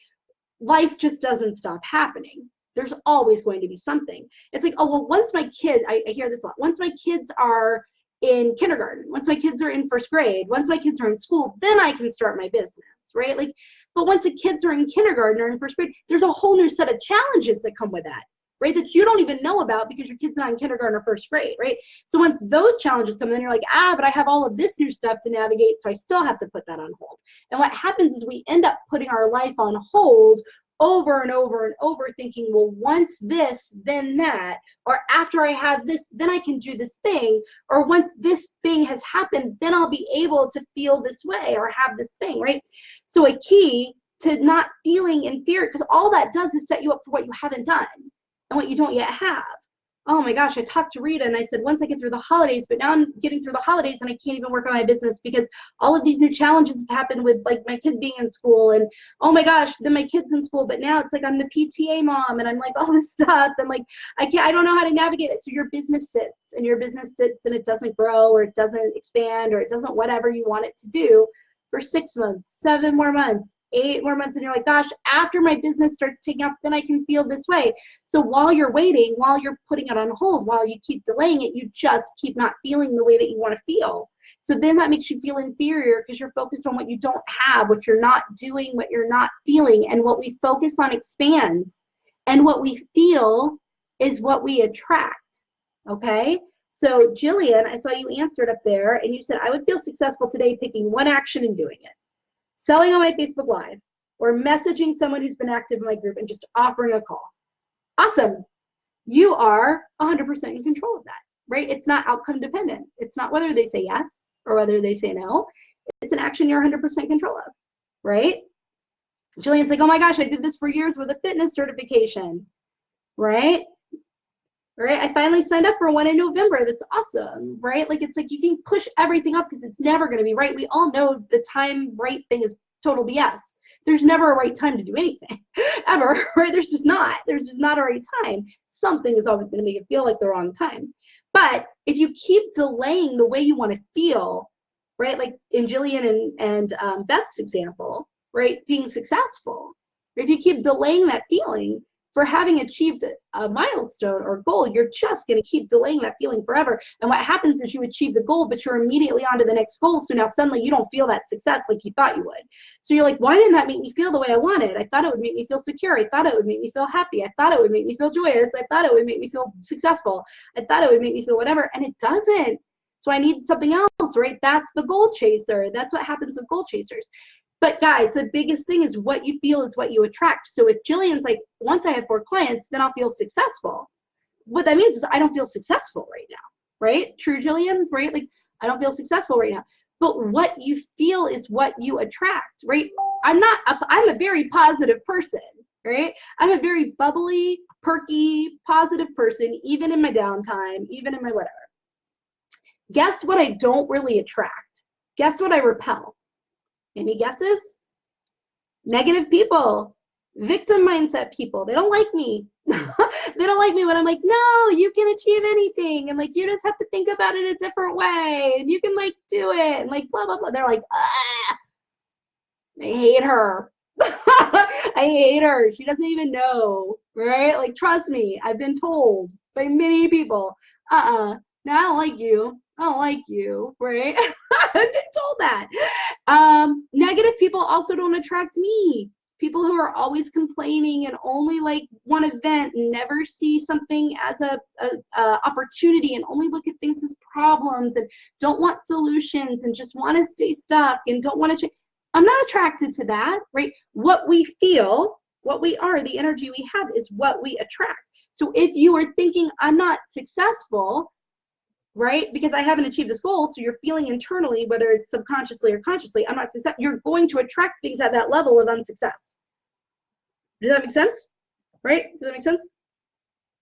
life just doesn't stop happening. There's always going to be something. It's like, oh, well, once my kids, I hear this a lot, once my kids are in kindergarten, once my kids are in first grade, once my kids are in school, then I can start my business, right? Like, but once the kids are in kindergarten or in first grade, there's a whole new set of challenges that come with that, right? That you don't even know about because your kid's not in kindergarten or first grade, right? So once those challenges come in, you're like, but I have all of this new stuff to navigate, so I still have to put that on hold. And what happens is we end up putting our life on hold over and over and over, thinking, well, once this, then that, or after I have this, then I can do this thing, or once this thing has happened, then I'll be able to feel this way or have this thing, right? So a key to not feeling inferior, because all that does is set you up for what you haven't done and what you don't yet have. Oh my gosh, I talked to Rita and I said, once I get through the holidays, but now I'm getting through the holidays and I can't even work on my business because all of these new challenges have happened with like my kid being in school, and oh my gosh, then my kid's in school, but now it's like I'm the PTA mom and I'm like all this stuff and like I don't know how to navigate it. So your business sits and and it doesn't grow or it doesn't expand or it doesn't whatever you want it to do for 6 months, 7 more months, 8 more months, and you're like, gosh, after my business starts taking off, then I can feel this way. So while you're waiting, while you're putting it on hold, while you keep delaying it, you just keep not feeling the way that you want to feel. So then that makes you feel inferior because you're focused on what you don't have, what you're not doing, what you're not feeling, and what we focus on expands. And what we feel is what we attract, okay? So Jillian, I saw you answered up there, and you said, I would feel successful today picking one action and doing it. Selling on my Facebook Live, or messaging someone who's been active in my group and just offering a call. Awesome. You are 100% in control of that, right? It's not outcome dependent. It's not whether they say yes or whether they say no. It's an action you're 100% control of, right? Jillian's like, oh my gosh, I did this for years with a fitness certification, right? Right? I finally signed up for one in November. That's awesome, right? Like, it's like you can push everything up because it's never going to be right. We all know the time right thing is total BS. There's never a right time to do anything, ever, right? There's just not a right time. Something is always going to make it feel like the wrong time. But if you keep delaying the way you want to feel, right? Like in Jillian and Beth's example, right? Being successful. If you keep delaying that feeling, for having achieved a milestone or goal, you're just going to keep delaying that feeling forever. And what happens is you achieve the goal, but you're immediately on to the next goal. So now suddenly you don't feel that success like you thought you would. So you're like, why didn't that make me feel the way I wanted? I thought it would make me feel secure. I thought it would make me feel happy. I thought it would make me feel joyous. I thought it would make me feel successful. I thought it would make me feel whatever. And it doesn't. So I need something else, right? That's the goal chaser. That's what happens with goal chasers. But guys, the biggest thing is what you feel is what you attract. So if Jillian's like, once I have 4 clients, then I'll feel successful. What that means is I don't feel successful right now, right? True, Jillian, right? Like, I don't feel successful right now. But what you feel is what you attract, right? I'm a very positive person, right? I'm a very bubbly, perky, positive person, even in my downtime, even in my whatever. Guess what I don't really attract? Guess what I repel? Any guesses? Negative people, victim mindset people. They don't like me. They don't like me when I'm like, no, you can achieve anything. And like, you just have to think about it a different way. And you can like do it. And like, blah, blah, blah. They're like, ah, I hate her. I hate her. She doesn't even know, right? Like, trust me, I've been told by many people, no, I don't like you. I don't like you, right? I've been told that. Negative people also don't attract me. People who are always complaining and only like want to vent and never see something as a opportunity and only look at things as problems and don't want solutions and just want to stay stuck and don't want to change. I'm not attracted to that, right? What we feel, what we are, the energy we have is what we attract. So if you are thinking I'm not successful, right? Because I haven't achieved this goal. So you're feeling internally, whether it's subconsciously or consciously, I'm not successful. You're going to attract things at that level of unsuccess. Does that make sense? Right? Does that make sense?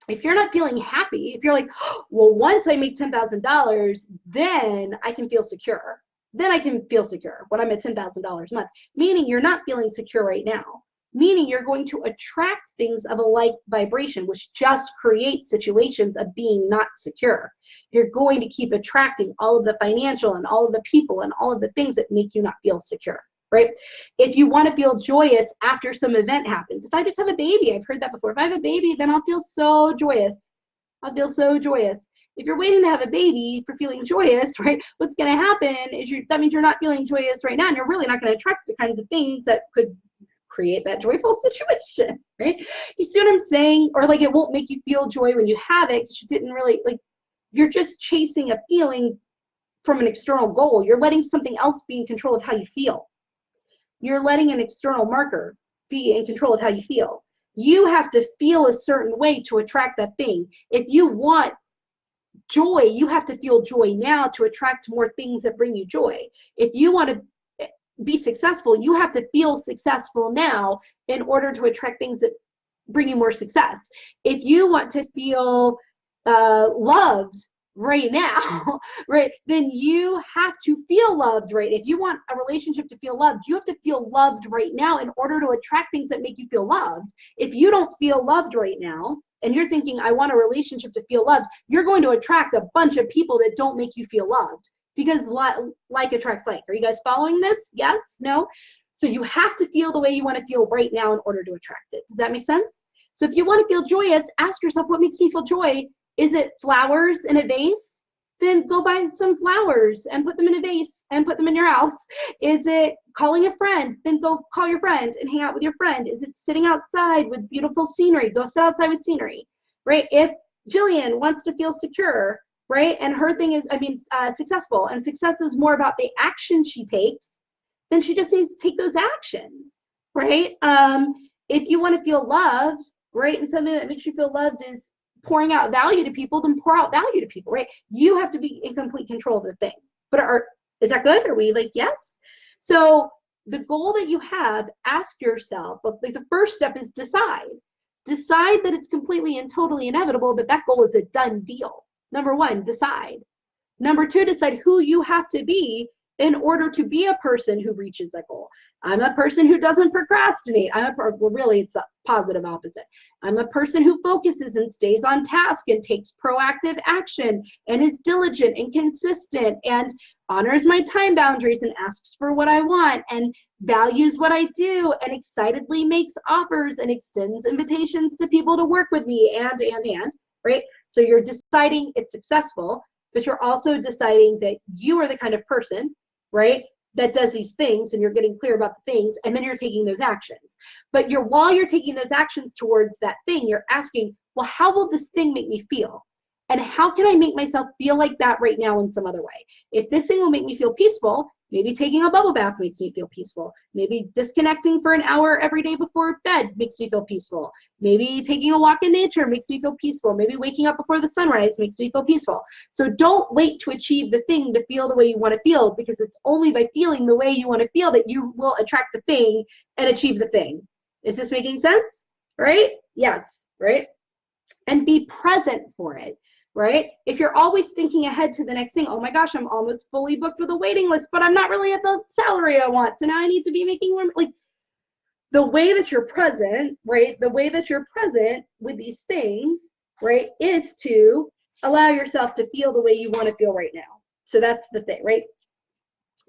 If you're not feeling happy, if you're like, oh, well, once I make $10,000, then I can feel secure. Then I can feel secure when I'm at $10,000 a month. Meaning you're not feeling secure right now. Meaning you're going to attract things of a like vibration, which just creates situations of being not secure. You're going to keep attracting all of the financial and all of the people and all of the things that make you not feel secure, right? If you want to feel joyous after some event happens, if I just have a baby, I've heard that before. If I have a baby, then I'll feel so joyous. I'll feel so joyous. If you're waiting to have a baby for feeling joyous, right, what's going to happen is that means you're not feeling joyous right now, and you're really not going to attract the kinds of things that could create that joyful situation, right? You see what I'm saying? Or like it won't make you feel joy when you have it because you didn't really, like, you're just chasing a feeling from an external goal. You're letting something else be in control of how you feel. You're letting an external marker be in control of how you feel. You have to feel a certain way to attract that thing. If you want joy, you have to feel joy now to attract more things that bring you joy. If you want to be successful, you have to feel successful now in order to attract things that bring you more success. If you want to feel loved right now, right, then you have to feel loved, right? If you want a relationship to feel loved, you have to feel loved right now in order to attract things that make you feel loved. If you don't feel loved right now, and you're thinking, I want a relationship to feel loved, you're going to attract a bunch of people that don't make you feel loved. Because like attracts like. Are you guys following this? Yes? No? So you have to feel the way you want to feel right now in order to attract it. Does that make sense? So if you want to feel joyous, ask yourself, what makes me feel joy? Is it flowers in a vase? Then go buy some flowers and put them in a vase and put them in your house. Is it calling a friend? Then go call your friend and hang out with your friend. Is it sitting outside with beautiful scenery? Go sit outside with scenery, right? If Jillian wants to feel secure, right, and her thing is, successful, and success is more about the action she takes, then she just needs to take those actions, right? If you want to feel loved, right, and something that makes you feel loved is pouring out value to people, then pour out value to people, right? You have to be in complete control of the thing. But is that good? Are we like, yes? So the goal that you have, ask yourself, like the first step is decide. Decide that it's completely and totally inevitable that that goal is a done deal. Number one, decide. Number two, decide who you have to be in order to be a person who reaches that goal. I'm a person who doesn't procrastinate. Well, really, it's a positive opposite. I'm a person who focuses and stays on task and takes proactive action and is diligent and consistent and honors my time boundaries and asks for what I want and values what I do and excitedly makes offers and extends invitations to people to work with me and, right? So you're deciding it's successful, but you're also deciding that you are the kind of person, right, that does these things, and you're getting clear about the things, and then you're taking those actions. But while you're taking those actions towards that thing, you're asking, well, how will this thing make me feel? And how can I make myself feel like that right now in some other way? If this thing will make me feel peaceful, maybe taking a bubble bath makes me feel peaceful. Maybe disconnecting for an hour every day before bed makes me feel peaceful. Maybe taking a walk in nature makes me feel peaceful. Maybe waking up before the sunrise makes me feel peaceful. So don't wait to achieve the thing to feel the way you want to feel, because it's only by feeling the way you want to feel that you will attract the thing and achieve the thing. Is this making sense? Right? Yes, right? And be present for it. Right? If you're always thinking ahead to the next thing, oh my gosh, I'm almost fully booked with a waiting list, but I'm not really at the salary I want. So now I need to be making more. Like, the way that you're present, right? The way that you're present with these things, right, is to allow yourself to feel the way you want to feel right now. So that's the thing, right?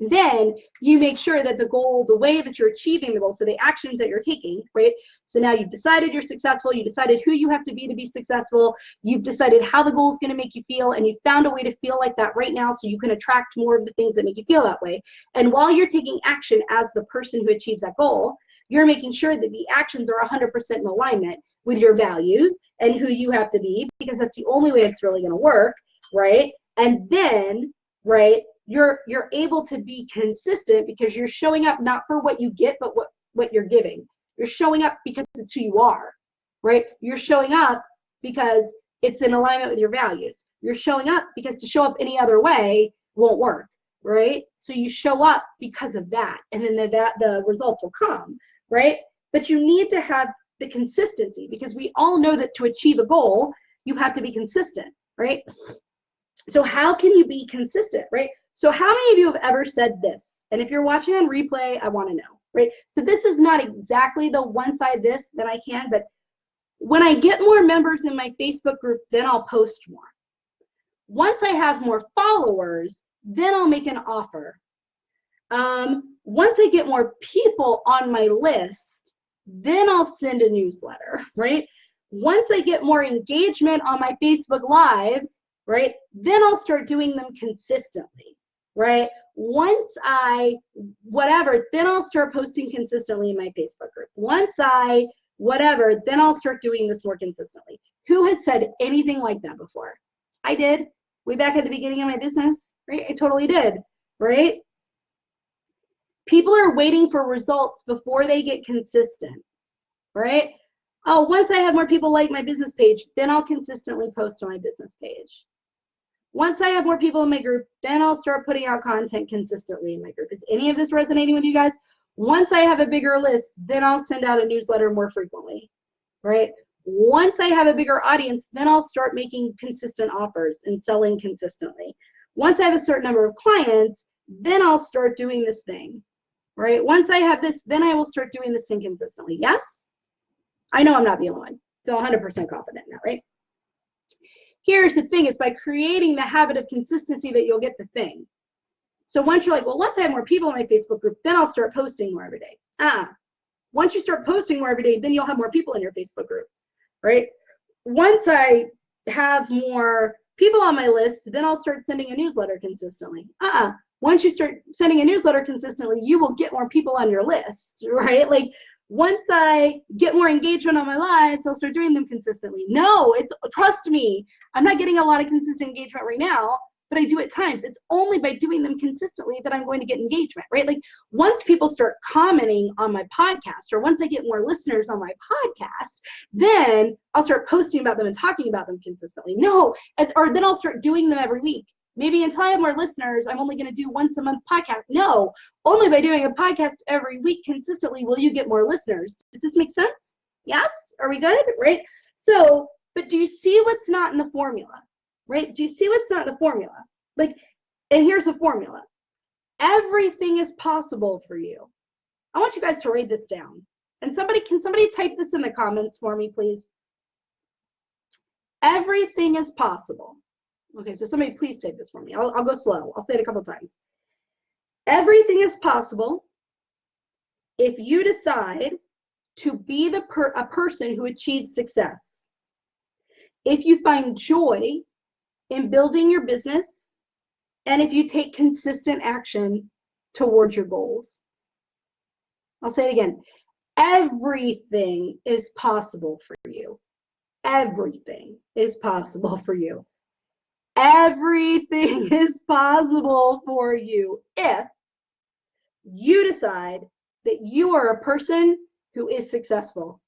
Then you make sure that the goal, the way that you're achieving the goal, so the actions that you're taking, right? So now you've decided you're successful, you decided who you have to be successful, you've decided how the goal is going to make you feel, and you've found a way to feel like that right now so you can attract more of the things that make you feel that way. And while you're taking action as the person who achieves that goal, you're making sure that the actions are 100% in alignment with your values and who you have to be, because that's the only way it's really going to work, right? And then, right, you're able to be consistent because you're showing up not for what you get, but what you're giving. You're showing up because it's who you are, right? You're showing up because it's in alignment with your values. You're showing up because to show up any other way won't work, right? So you show up because of that, and then the results will come, right? But you need to have the consistency, because we all know that to achieve a goal, you have to be consistent, right? So how can you be consistent, right? So how many of you have ever said this? And if you're watching on replay, I want to know, right? So this is not exactly the one side this that I can, but when I get more members in my Facebook group, then I'll post more. Once I have more followers, then I'll make an offer. Once I get more people on my list, then I'll send a newsletter, right? Once I get more engagement on my Facebook Lives, right, then I'll start doing them consistently, right? Once I whatever, then I'll start posting consistently in my Facebook group. Once I whatever, then I'll start doing this more consistently. Who has said anything like that before? I did, way back at the beginning of my business, right? I totally did, right? People are waiting for results before they get consistent, right? Oh, once I have more people like my business page, then I'll consistently post on my business page. Once I have more people in my group, then I'll start putting out content consistently in my group. Is any of this resonating with you guys? Once I have a bigger list, then I'll send out a newsletter more frequently, right? Once I have a bigger audience, then I'll start making consistent offers and selling consistently. Once I have a certain number of clients, then I'll start doing this thing, right? Once I have this, then I will start doing this thing consistently. Yes? I know I'm not the only one. Feel 100% confident in that, right? Here's the thing, it's by creating the habit of consistency that you'll get the thing. So once you're like, well, once I have more people in my Facebook group, then I'll start posting more every day. Once you start posting more every day, then you'll have more people in your Facebook group, right? Once I have more people on my list, then I'll start sending a newsletter consistently. Once you start sending a newsletter consistently, you will get more people on your list, right? Like, once I get more engagement on my lives, I'll start doing them consistently. No, trust me, I'm not getting a lot of consistent engagement right now, but I do at times. It's only by doing them consistently that I'm going to get engagement, right? Like, once people start commenting on my podcast, or once I get more listeners on my podcast, then I'll start posting about them and talking about them consistently. No, or then I'll start doing them every week. Maybe until I have more listeners, I'm only going to do once a month podcast. No, only by doing a podcast every week consistently will you get more listeners. Does this make sense? Yes? Are we good? Right? So, but do you see what's not in the formula? Right? Do you see what's not in the formula? Like, and here's the formula. Everything is possible for you. I want you guys to write this down. And can somebody type this in the comments for me, please? Everything is possible. Okay, so somebody please type this for me. I'll go slow. I'll say it a couple times. Everything is possible if you decide to be a person who achieves success. If you find joy in building your business, and if you take consistent action towards your goals. I'll say it again. Everything is possible for you. Everything is possible for you. Everything is possible for you if you decide that you are a person who is successful,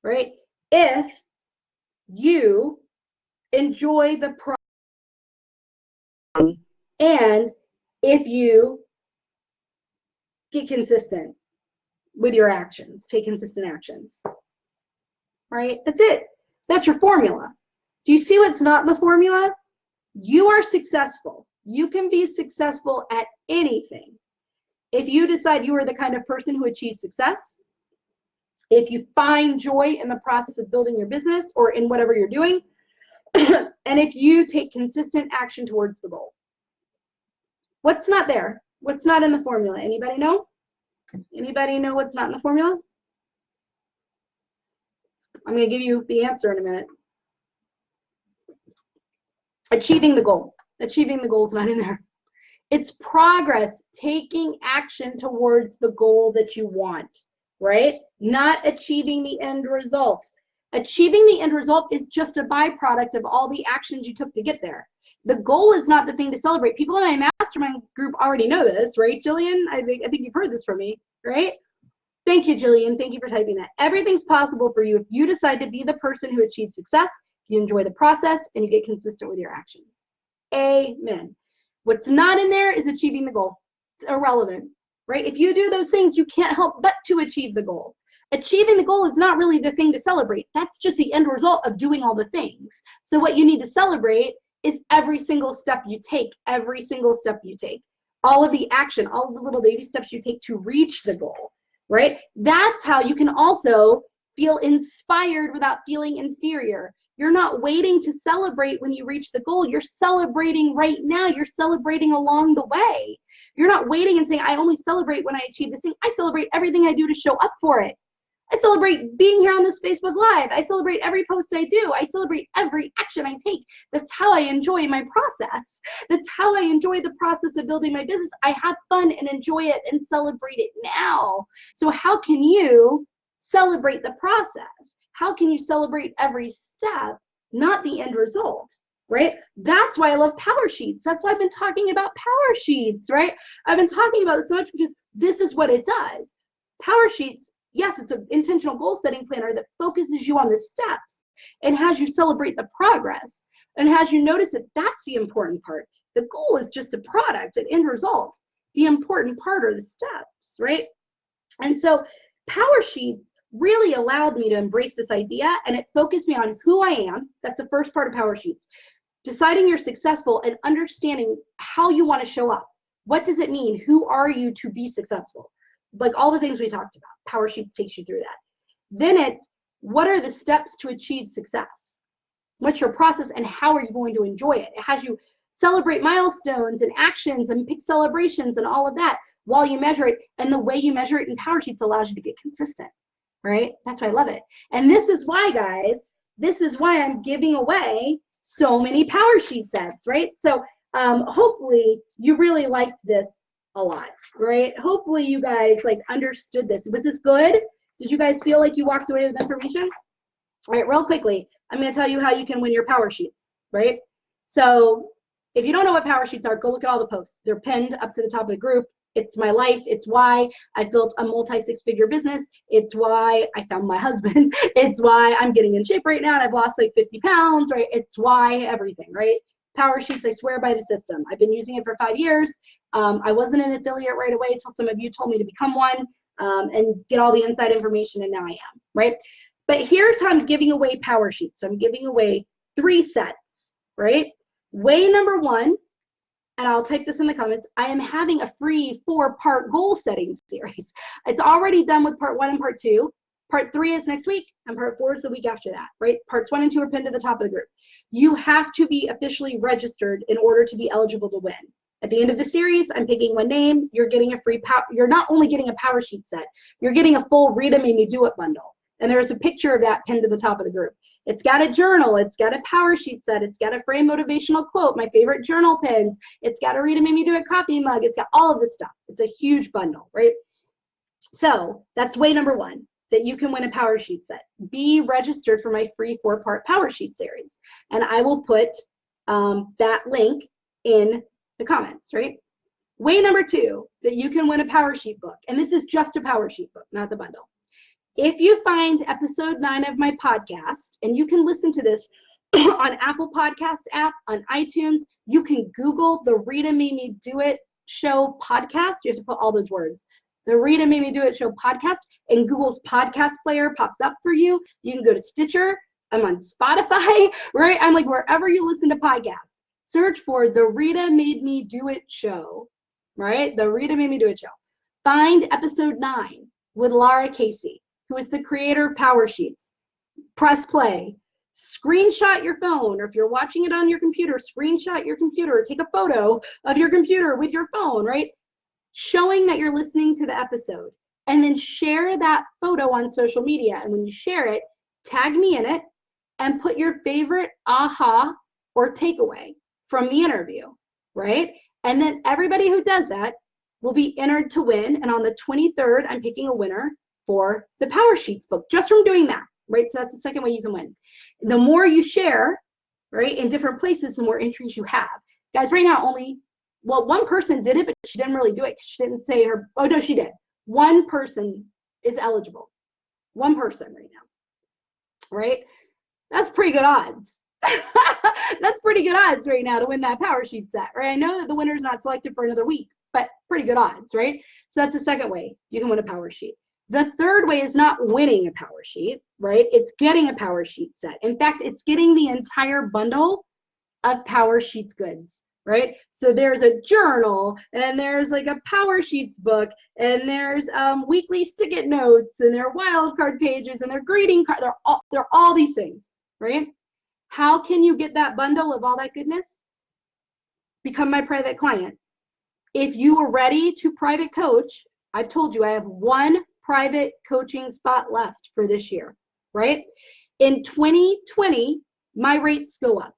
right? If you enjoy the process and if you get consistent with your actions, take consistent actions, right? That's it. That's your formula. Do you see what's not in the formula? You are successful. You can be successful at anything. If you decide you are the kind of person who achieves success, if you find joy in the process of building your business or in whatever you're doing, and if you take consistent action towards the goal. What's not there? What's not in the formula? Anybody know? Anybody know what's not in the formula? I'm going to give you the answer in a minute. Achieving the goal. Achieving the goal is not in there. It's progress, taking action towards the goal that you want, right? Not achieving the end result. Achieving the end result is just a byproduct of all the actions you took to get there. The goal is not the thing to celebrate. People in my mastermind group already know this, right, Jillian? I think you've heard this from me, right? Thank you, Jillian. Thank you for typing that. Everything's possible for you if you decide to be the person who achieves success, you enjoy the process, and you get consistent with your actions. Amen. What's not in there is achieving the goal. It's irrelevant, right? If you do those things, you can't help but to achieve the goal. Achieving the goal is not really the thing to celebrate. That's just the end result of doing all the things. So what you need to celebrate is every single step you take, every single step you take, all of the action, all of the little baby steps you take to reach the goal, right? That's how you can also feel inspired without feeling inferior. You're not waiting to celebrate when you reach the goal. You're celebrating right now. You're celebrating along the way. You're not waiting and saying, I only celebrate when I achieve this thing. I celebrate everything I do to show up for it. I celebrate being here on this Facebook Live. I celebrate every post I do. I celebrate every action I take. That's how I enjoy my process. That's how I enjoy the process of building my business. I have fun and enjoy it and celebrate it now. So how can you celebrate the process? How can you celebrate every step, not the end result, right? That's why I love PowerSheets. That's why I've been talking about PowerSheets, right? I've been talking about this so much because this is what it does. PowerSheets, yes, it's an intentional goal setting planner that focuses you on the steps and has you celebrate the progress and has you notice that that's the important part. The goal is just a product, an end result. The important part are the steps, right? And so PowerSheets really allowed me to embrace this idea, and it focused me on who I am. That's the first part of PowerSheets. Deciding you're successful and understanding how you want to show up. What does it mean? Who are you to be successful? Like all the things we talked about. PowerSheets takes you through that. Then it's, what are the steps to achieve success? What's your process and how are you going to enjoy it? It has you celebrate milestones and actions and pick celebrations and all of that while you measure it. And the way you measure it in PowerSheets allows you to get consistent. Right? That's why I love it. And this is why, guys, this is why I'm giving away so many PowerSheet sets, right? So hopefully you really liked this a lot, right? Hopefully you guys like understood this. Was this good? Did you guys feel like you walked away with information? All right, real quickly, I'm going to tell you how you can win your PowerSheets, right? So if you don't know what PowerSheets are, go look at all the posts. They're pinned up to the top of the group. It's my life. It's why I built a multi-six-figure business. It's why I found my husband. It's why I'm getting in shape right now and I've lost like 50 pounds, right? It's why everything, right? PowerSheets, I swear by the system. I've been using it for 5 years. I wasn't an affiliate right away until some of you told me to become one and get all the inside information, and now I am, right? But here's how I'm giving away PowerSheets. So I'm giving away 3 sets, right? Way number 1, and I'll type this in the comments, I am having a free 4-part goal setting series. It's already done with part 1 and part 2. Part 3 is next week, and part 4 is the week after that, right? Parts 1 and 2 are pinned to the top of the group. You have to be officially registered in order to be eligible to win. At the end of the series, I'm picking one name. You're getting a free you're not only getting a PowerSheet set, you're getting a full Rita Made Me Do It bundle. And there's a picture of that pinned to the top of the group. It's got a journal, it's got a PowerSheet set, it's got a frame motivational quote, my favorite journal pins, it's got a Rita Made Me Do It coffee mug, it's got all of this stuff. It's a huge bundle, right? So that's way number one, that you can win a PowerSheet set. Be registered for my free 4-part PowerSheet series. And I will put that link in the comments, right? Way number two, that you can win a PowerSheet book. And this is just a PowerSheet book, not the bundle. If you find episode 9 of my podcast, and you can listen to this on Apple Podcast app, on iTunes, you can Google the Rita Made Me Do It Show podcast. You have to put all those words. The Rita Made Me Do It Show podcast, and Google's podcast player pops up for you. You can go to Stitcher. I'm on Spotify, right? I'm like wherever you listen to podcasts. Search for the Rita Made Me Do It Show, right? The Rita Made Me Do It Show. Find episode 9 with Laura Casey, who is the creator of PowerSheets. Press play. Screenshot your phone, or if you're watching it on your computer, screenshot your computer. Take a photo of your computer with your phone, right? Showing that you're listening to the episode, and then share that photo on social media. And when you share it, tag me in it and put your favorite aha or takeaway from the interview, right? And then everybody who does that will be entered to win. And on the 23rd, I'm picking a winner for the PowerSheets book just from doing that, right? So that's the second way you can win. The more you share, right, in different places, the more entries you have. Guys, right now only, well, one person did it, but she didn't really do it because she didn't say her, oh no, she did. One person is eligible. One person right now, right? That's pretty good odds. That's pretty good odds right now to win that PowerSheet set, right? I know that the winner's not selected for another week, but pretty good odds, right? So that's the second way you can win a PowerSheet. The third way is not winning a PowerSheet, right? It's getting a PowerSheet set. In fact, it's getting the entire bundle of PowerSheets goods, right? So there's a journal, and there's like a PowerSheets book, and there's weekly stick-it notes, and there are wildcard pages, and they're greeting cards. They're all these things, right? How can you get that bundle of all that goodness? Become my private client. If you are ready to private coach, I've told you I have one private coaching spot left for this year, right? In 2020, my rates go up,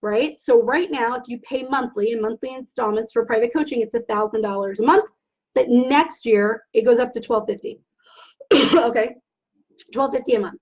right? So right now, if you pay monthly in monthly installments for private coaching, it's $1,000 a month. But next year, it goes up to $1,250. Okay, $1,250 a month.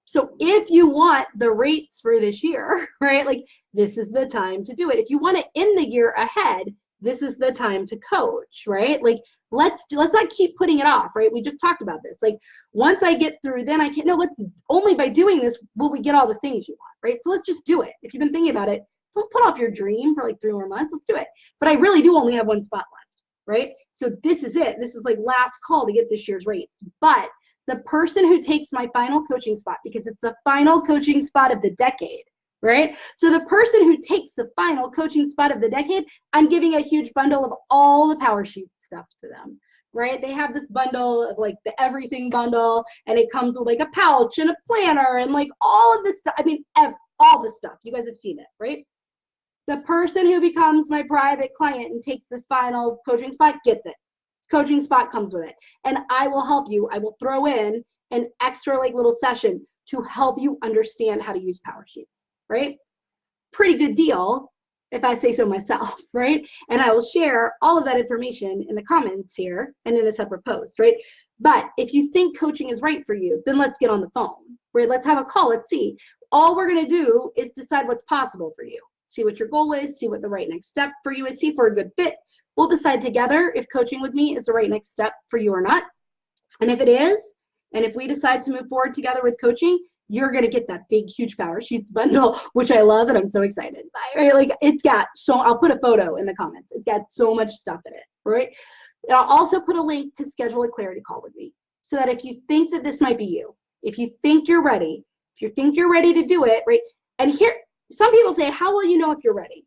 So if you want the rates for this year, right, like this is the time to do it. If you want to end the year ahead, this is the time to coach, right? Like let's not keep putting it off, right? We just talked about this. Like once I get through, then I can, no, let's only by doing this will we get all the things you want, right? So let's just do it. If you've been thinking about it, don't put off your dream for like 3 more months. Let's do it. But I really do only have one spot left, right? So this is it. This is like last call to get this year's rates. But the person who takes my final coaching spot, because it's the final coaching spot of the decade, right? So the person who takes the final coaching spot of the decade, I'm giving a huge bundle of all the PowerSheet stuff to them, right? They have this bundle of like the everything bundle, and it comes with like a pouch and a planner and like all of this stuff. I mean, all the stuff. You guys have seen it, right? The person who becomes my private client and takes this final coaching spot gets it. Coaching spot comes with it. And I will help you. I will throw in an extra like little session to help you understand how to use PowerSheets, right? Pretty good deal if I say so myself, right? And I will share all of that information in the comments here and in a separate post, right? But if you think coaching is right for you, then let's get on the phone, right? Let's have a call. Let's see. All we're going to do is decide what's possible for you. See what your goal is, see what the right next step for you is, see for a good fit. We'll decide together if coaching with me is the right next step for you or not. And if it is, and if we decide to move forward together with coaching, you're going to get that big, huge PowerSheets bundle, which I love and I'm so excited by, right? Like it's got I'll put a photo in the comments. It's got so much stuff in it, right? And I'll also put a link to schedule a clarity call with me so that if you think that this might be you, if you think you're ready, if you think you're ready to do it, right? And here, some people say, how will you know if you're ready,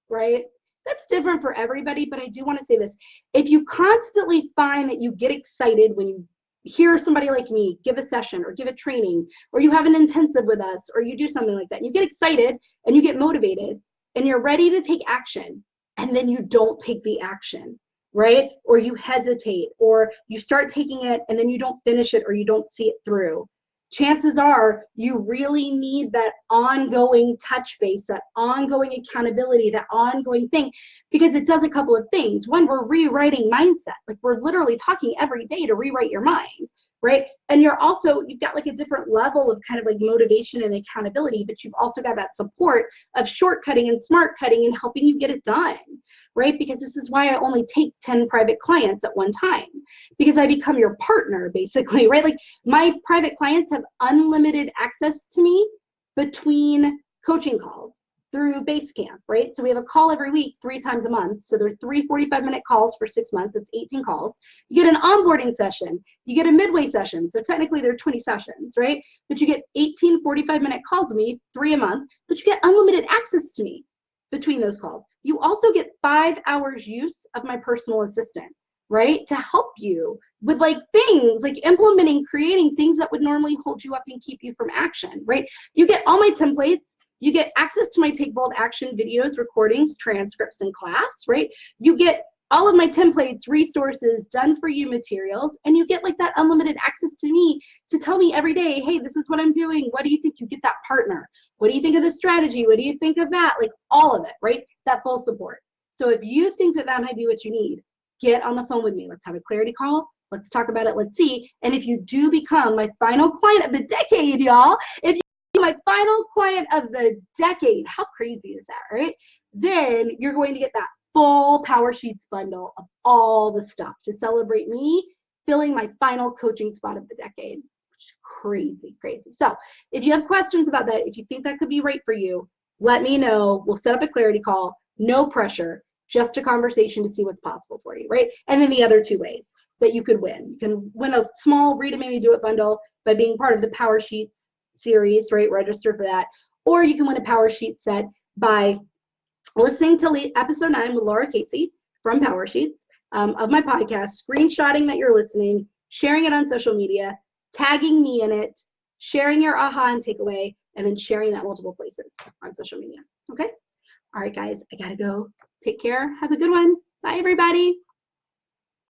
right? That's different for everybody, but I do want to say this. If you constantly find that you get excited when you hear somebody like me give a session or give a training, or you have an intensive with us, or you do something like that, and you get excited and you get motivated and you're ready to take action, and then you don't take the action, right? Or you hesitate, or you start taking it and then you don't finish it, or you don't see it through. Chances are you really need that ongoing touch base, that ongoing accountability, that ongoing thing, because it does a couple of things. One, we're rewriting mindset. Like, we're literally talking every day to rewrite your mind, right? And you've got like a different level of kind of like motivation and accountability, but you've also got that support of shortcutting and smart cutting and helping you get it done, right? Because this is why I only take 10 private clients at one time, because I become your partner, basically, right? Like, my private clients have unlimited access to me between coaching calls through Basecamp, right? So we have a call every week, 3 times a month. So they're 3 45-minute calls for 6 months. It's 18 calls. You get an onboarding session. You get a midway session. So technically they're 20 sessions, right? But you get 18 45-minute calls with me, 3 a month, but you get unlimited access to me between those calls. You also get 5 hours use of my personal assistant, right? To help you with like things like implementing, creating things that would normally hold you up and keep you from action, right? You get all my templates. You get access to my Take Bold Action videos, recordings, transcripts in class, right? You get all of my templates, resources, done for you materials, and you get like that unlimited access to me to tell me every day, hey, this is what I'm doing. What do you think? You get that partner. What do you think of this strategy? What do you think of that? Like, all of it, right? That full support. So if you think that that might be what you need, get on the phone with me. Let's have a clarity call. Let's talk about it. Let's see. And if you do become my final client of the decade, y'all, if my final client of the decade, how crazy is that, right? Then you're going to get that full PowerSheets bundle of all the stuff to celebrate me filling my final coaching spot of the decade, which is crazy, crazy. So if you have questions about that, if you think that could be right for you, let me know. We'll set up a clarity call, no pressure, just a conversation to see what's possible for you, right? And then the other 2 ways that you could win. You can win a small Rita Made Me Do It bundle by being part of the PowerSheets series, right? Register for that. Or you can win a PowerSheet set by listening to episode 9 with Laura Casey from PowerSheets of my podcast, screenshotting that you're listening, sharing it on social media, tagging me in it, sharing your aha and takeaway, and then sharing that multiple places on social media. Okay? All right, guys, I gotta go. Take care. Have a good one. Bye, everybody.